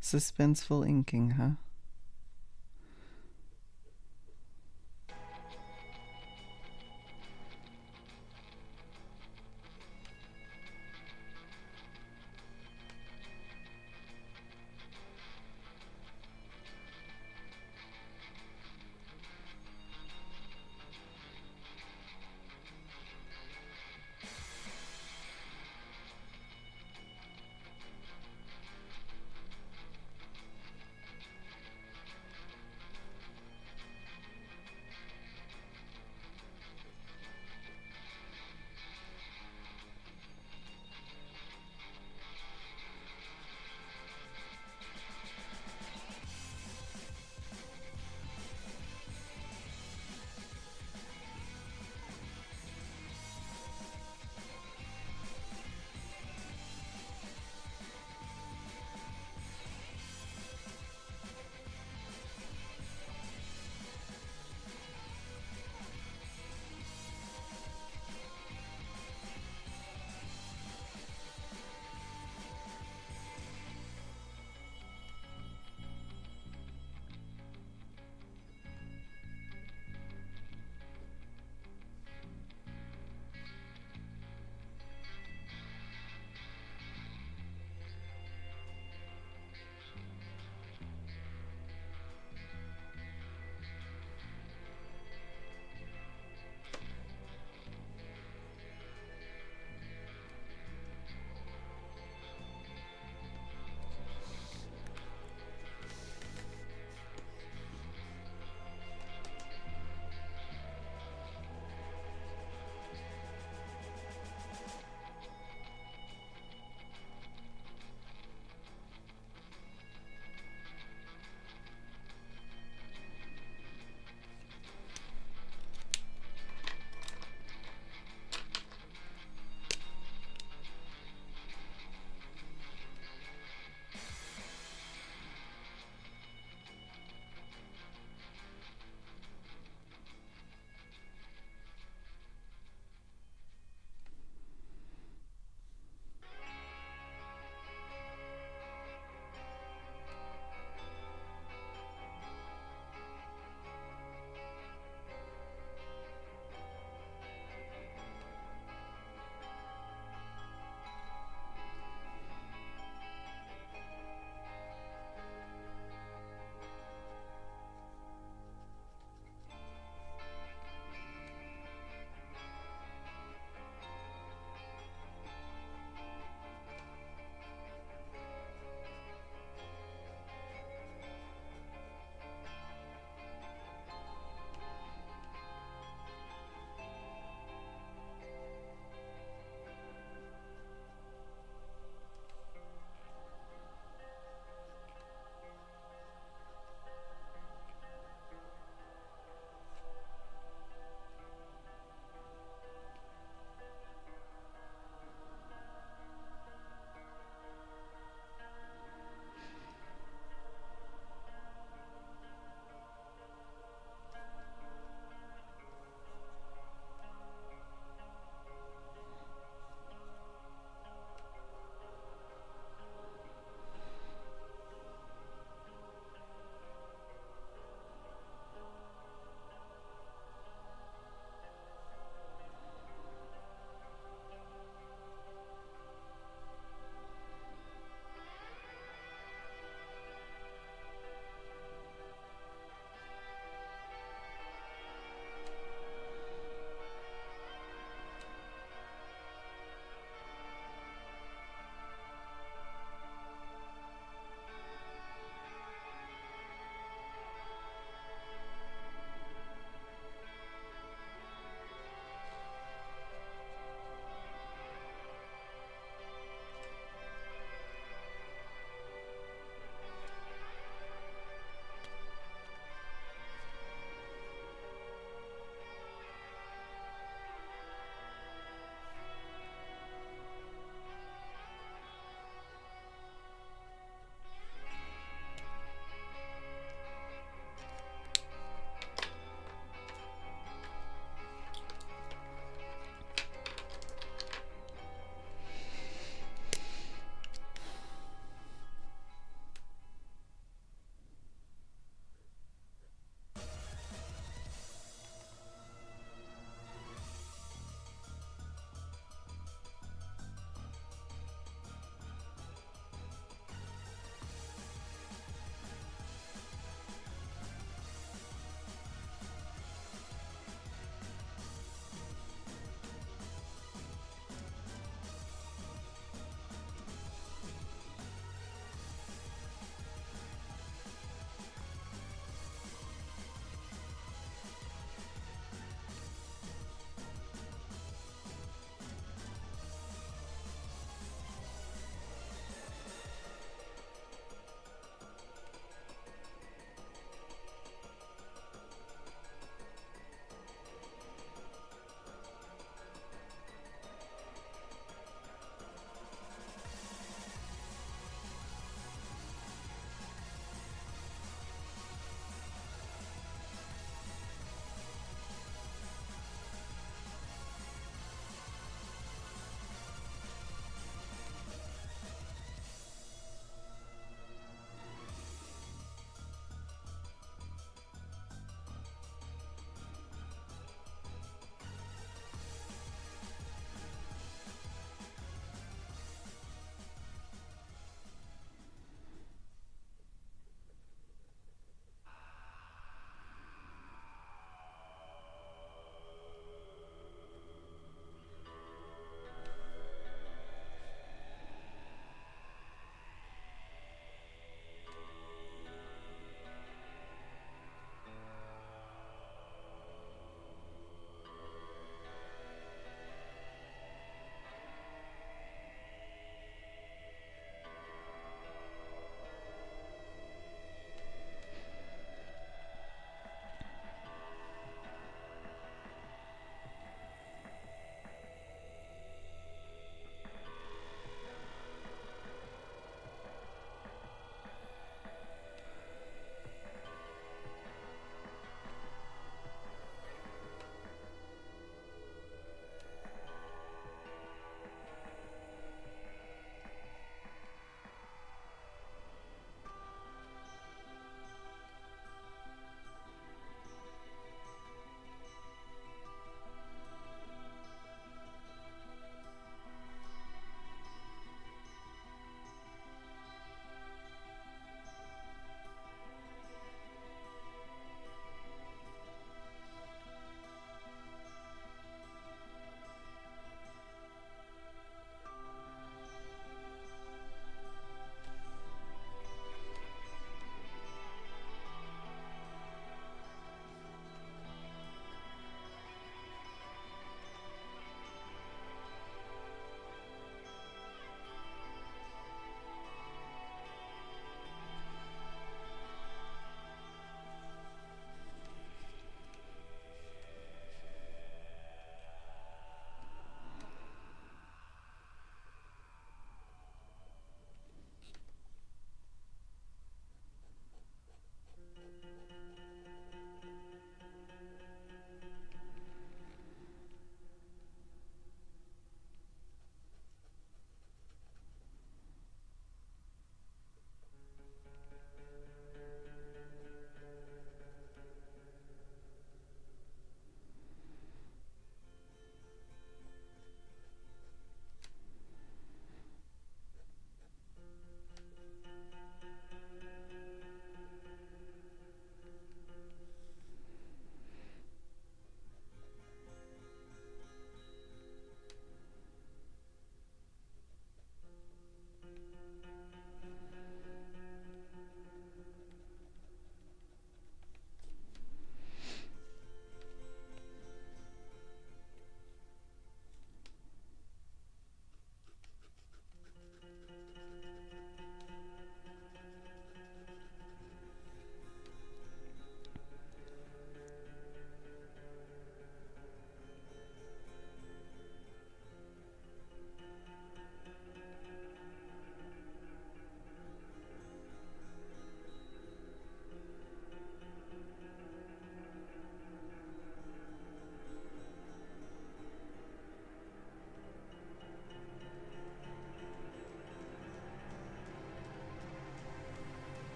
Suspenseful inking, huh?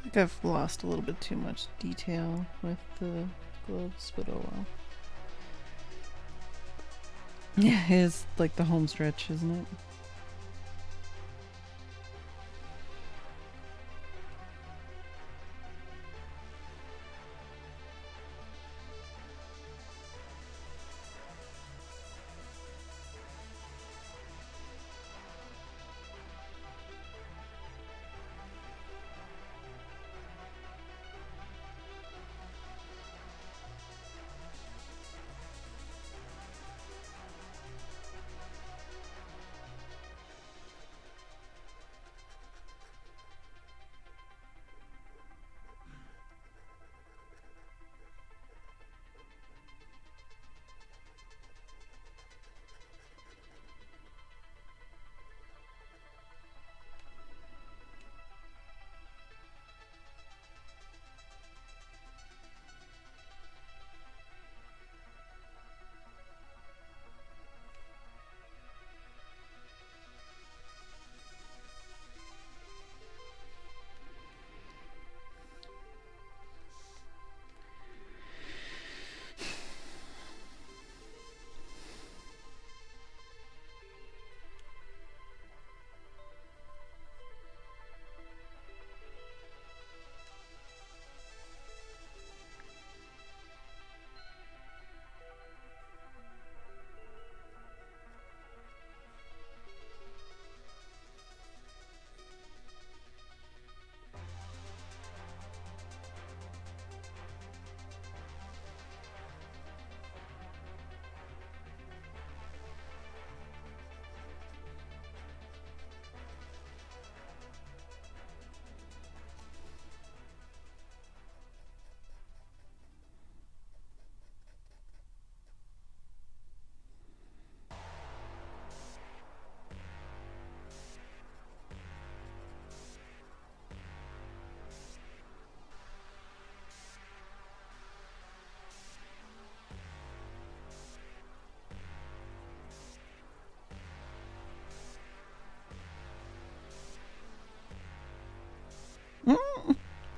I think I've lost a little bit too much detail with the gloves, but oh well. Yeah, it is like the home stretch, isn't it?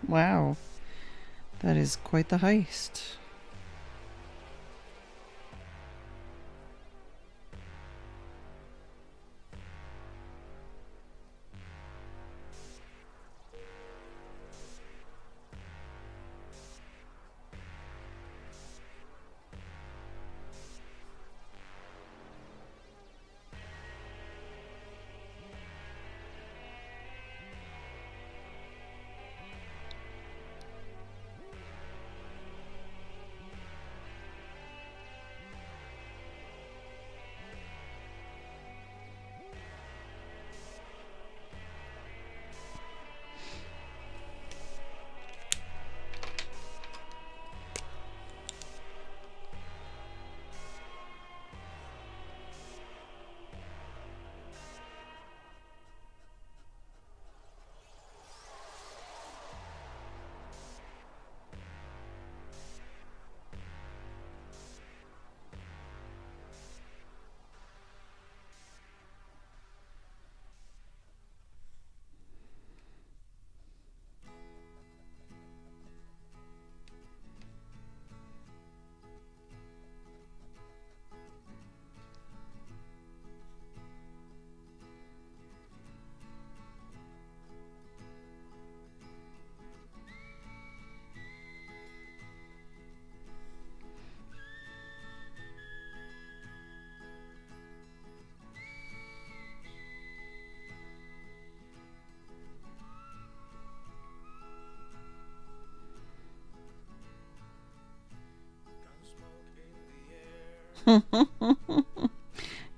Wow, that is quite the heist.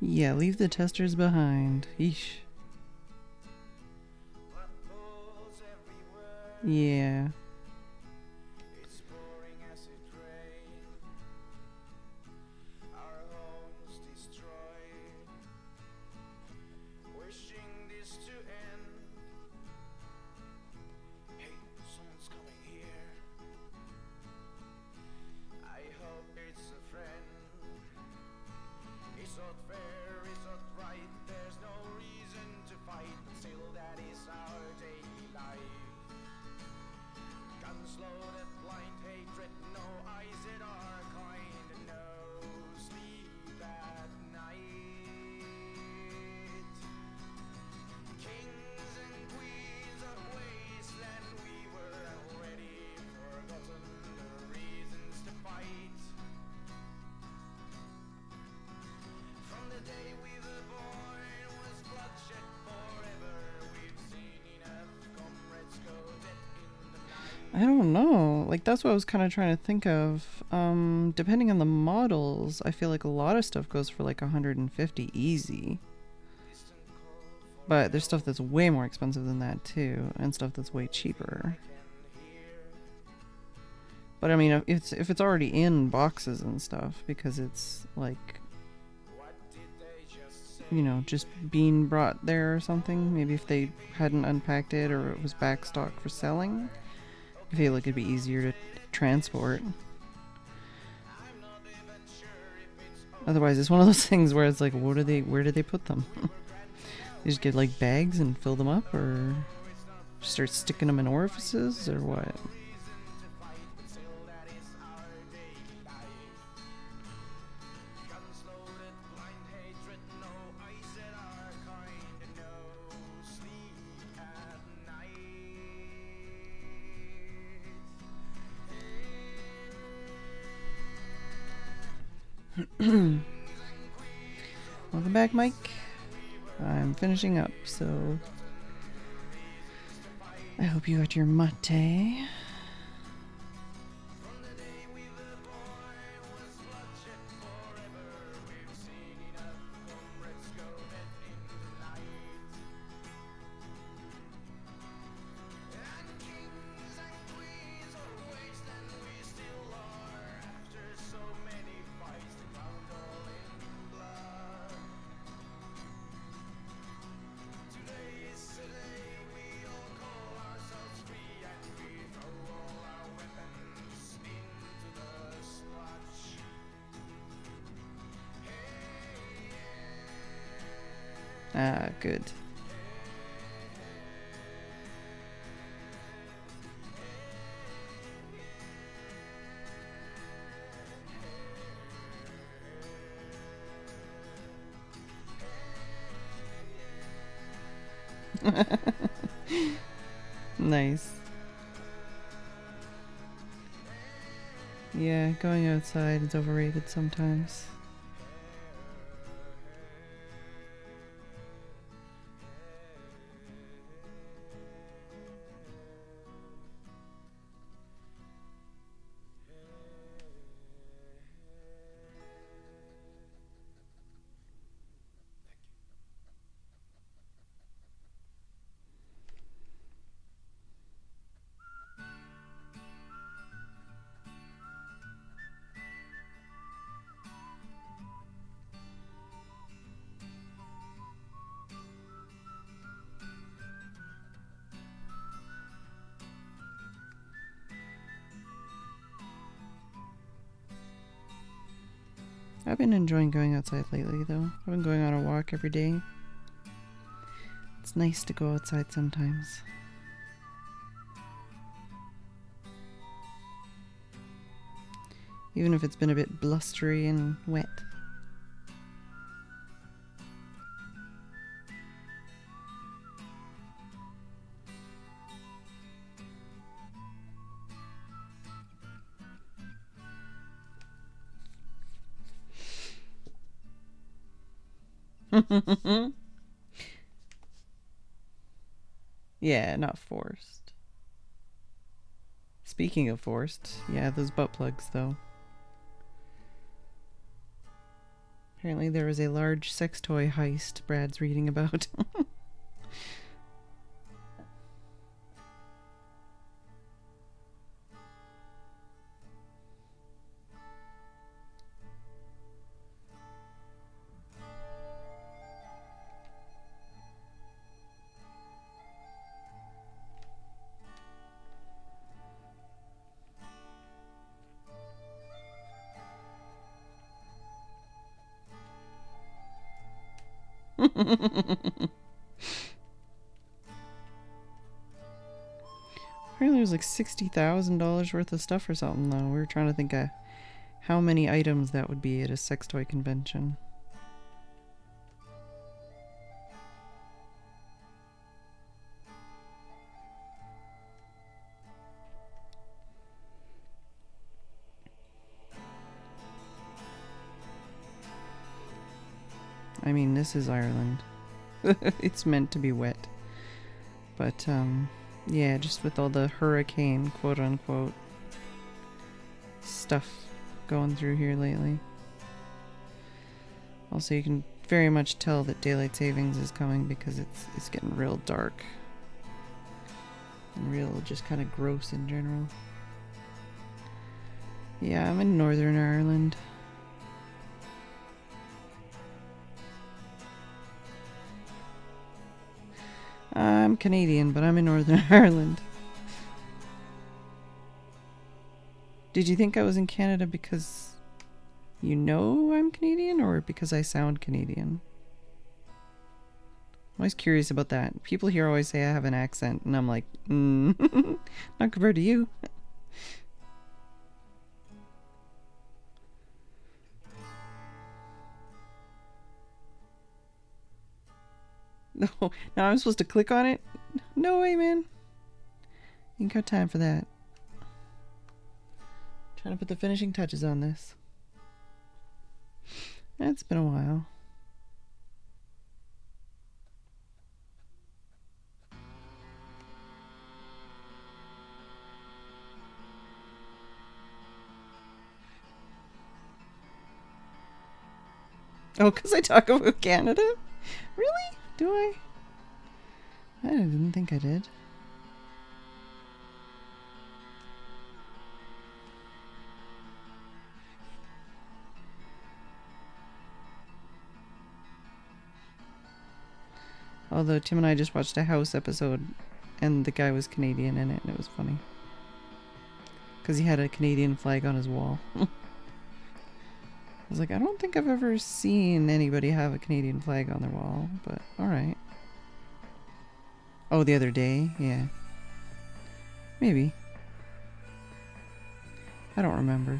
Yeah, leave the testers behind. Yeesh. Yeah. I don't know. Like, that's what I was kind of trying to think of. Depending on the models, I feel like a lot of stuff goes for like 150 easy. But there's stuff that's way more expensive than that too, and stuff that's way cheaper. But I mean, if it's already in boxes and stuff, because it's like, you know, just being brought there or something. Maybe if they hadn't unpacked it or it was back stock for selling, I feel like it'd be easier to transport. Otherwise, it's one of those things where it's like, where do they put them? They just get like bags and fill them up, or start sticking them in orifices, or what? Welcome back, Mike. I'm finishing up, so I hope you got your mate. Ah, good. Nice. Yeah, going outside is overrated sometimes. I've been enjoying going outside lately, though. I've been going on a walk every day. It's nice to go outside sometimes. Even if it's been a bit blustery and wet. Yeah, not forced. Speaking of forced, yeah, those butt plugs, though. Apparently there was a large sex toy heist Brad's reading about. Apparently it was like $60,000 worth of stuff or something, though. We were trying to think of how many items that would be at a sex toy convention. I mean, this is Ireland. It's meant to be wet. But, Yeah, just with all the hurricane, quote unquote, stuff going through here lately. Also, you can very much tell that daylight savings is coming because it's getting real dark. And real just kind of gross in general. Yeah, I'm in Northern Ireland. I'm Canadian, but I'm in Northern Ireland. Did you think I was in Canada because you know I'm Canadian or because I sound Canadian? I'm always curious about that. People here always say I have an accent, and I'm like, not compared to you. No, now I'm supposed to click on it? No way, man. You ain't got time for that. Trying to put the finishing touches on this. It's been a while. Oh, because I talk about Canada? Really? Do I? I didn't think I did. Although Tim and I just watched a House episode and the guy was Canadian in it and it was funny. Because he had a Canadian flag on his wall. I was like, I don't think I've ever seen anybody have a Canadian flag on their wall, but alright. Oh, the other day? Yeah. Maybe. I don't remember.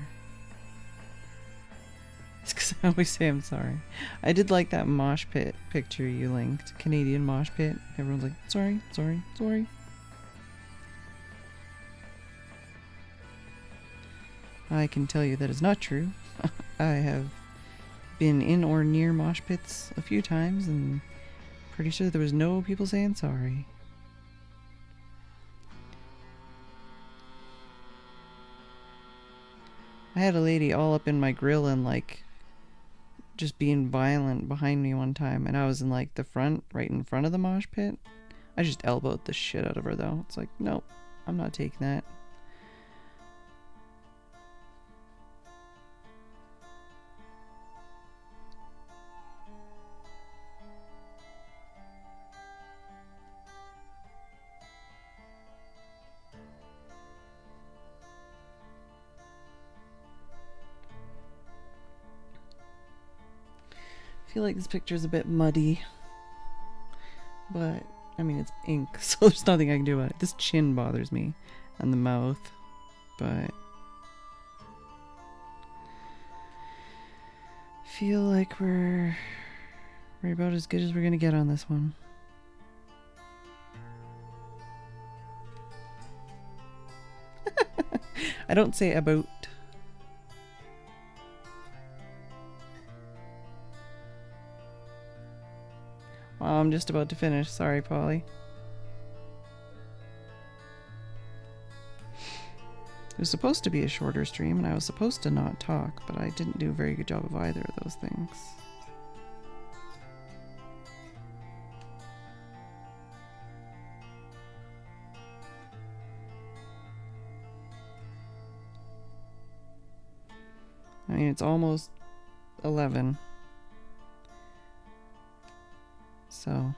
It's because I always say I'm sorry. I did like that mosh pit picture you linked. Canadian mosh pit. Everyone's like, sorry, sorry, sorry. I can tell you that is not true. I have been in or near mosh pits a few times and pretty sure there was no people saying sorry. I had a lady all up in my grill and like just being violent behind me one time, and I was in like the front, right in front of the mosh pit. I just elbowed the shit out of her though. It's like, nope, I'm not taking that. I feel like this picture is a bit muddy, but I mean it's ink, so there's nothing I can do about it. This chin bothers me, and the mouth, but I feel like we're about as good as we're gonna get on this one. I don't say about. Well, I'm just about to finish. Sorry, Polly. It was supposed to be a shorter stream, and I was supposed to not talk, but I didn't do a very good job of either of those things. I mean, it's almost 11. So I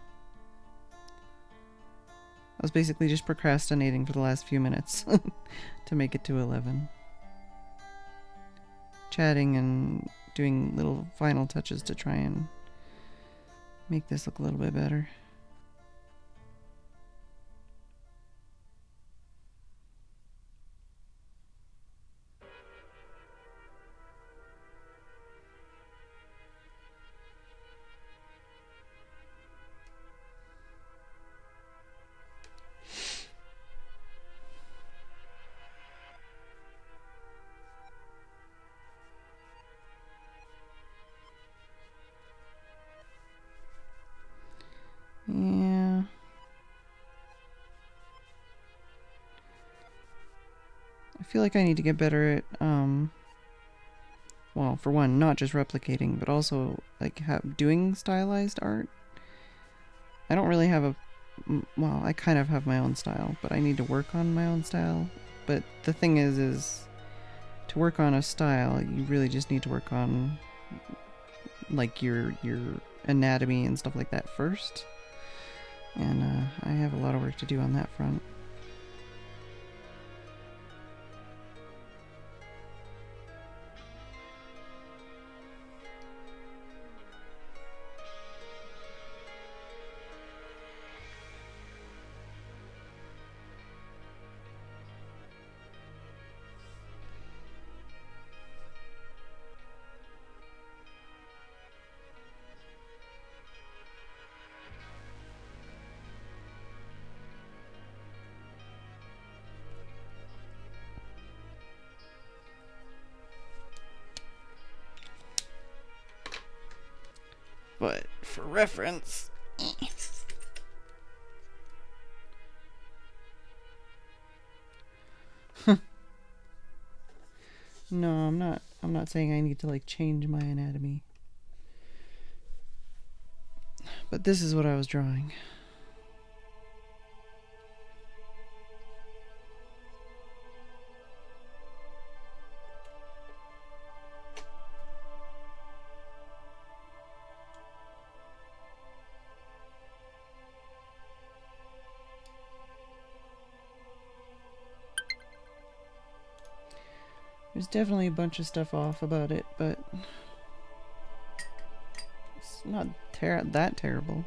was basically just procrastinating for the last few minutes to make it to 11. Chatting and doing little final touches to try and make this look a little bit better. feel like I need to get better at, well, for one, not just replicating, but also, like, doing stylized art. I don't really have well, I kind of have my own style, but I need to work on my own style. But the thing is to work on a style, you really just need to work on, like, your anatomy and stuff like that first. And I have a lot of work to do on that front. But for reference, no, I'm not saying I need to, like, change my anatomy. But this is what I was drawing. There's definitely a bunch of stuff off about it, but it's not that terrible.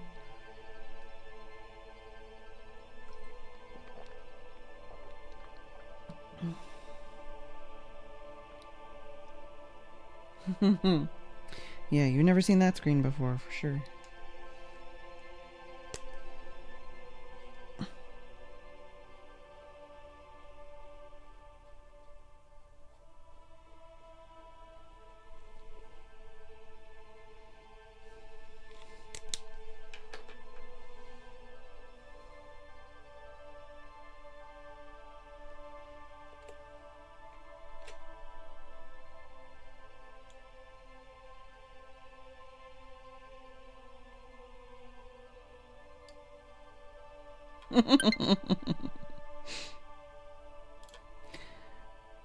Yeah, you've never seen that screen before, for sure.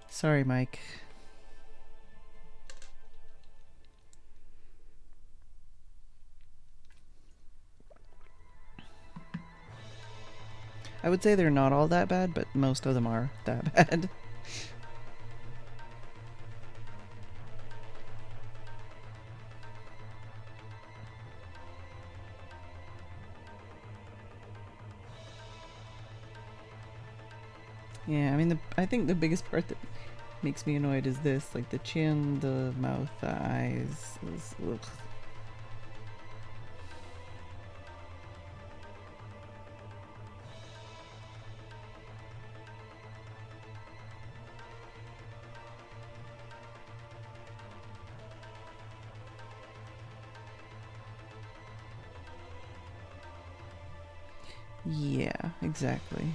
Sorry, Mike. I would say they're not all that bad, but most of them are that bad. Yeah, I mean, I think the biggest part that makes me annoyed is this, like the chin, the mouth, the eyes. Ugh. Yeah, exactly.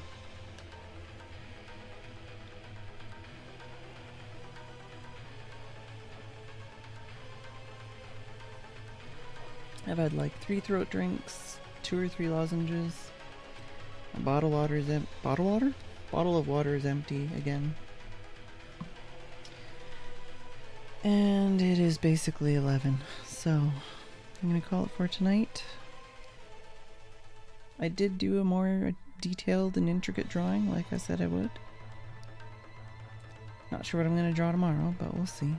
I've had like 3 throat drinks, 2 or 3 lozenges. A bottle of water is Bottle of water is empty again. And it is basically 11, so I'm gonna call it for tonight. I did do a more detailed and intricate drawing, like I said I would. Not sure what I'm gonna draw tomorrow, but we'll see.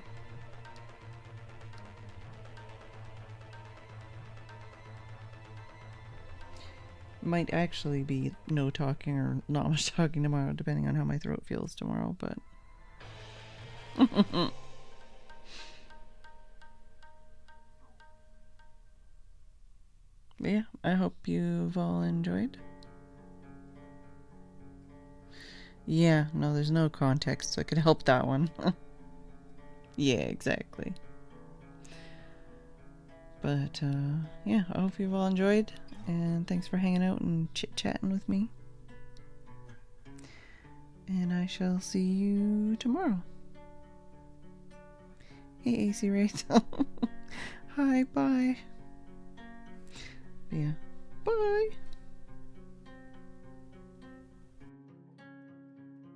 Might actually be no talking or not much talking tomorrow, depending on how my throat feels tomorrow, but... But yeah, I hope you've all enjoyed. Yeah, no, there's no context, so I could help that one. Yeah, exactly. But, yeah, I hope you've all enjoyed, and thanks for hanging out and chit-chatting with me. And I shall see you tomorrow. Hey, AC Rachel. Hi, bye. Yeah. Bye.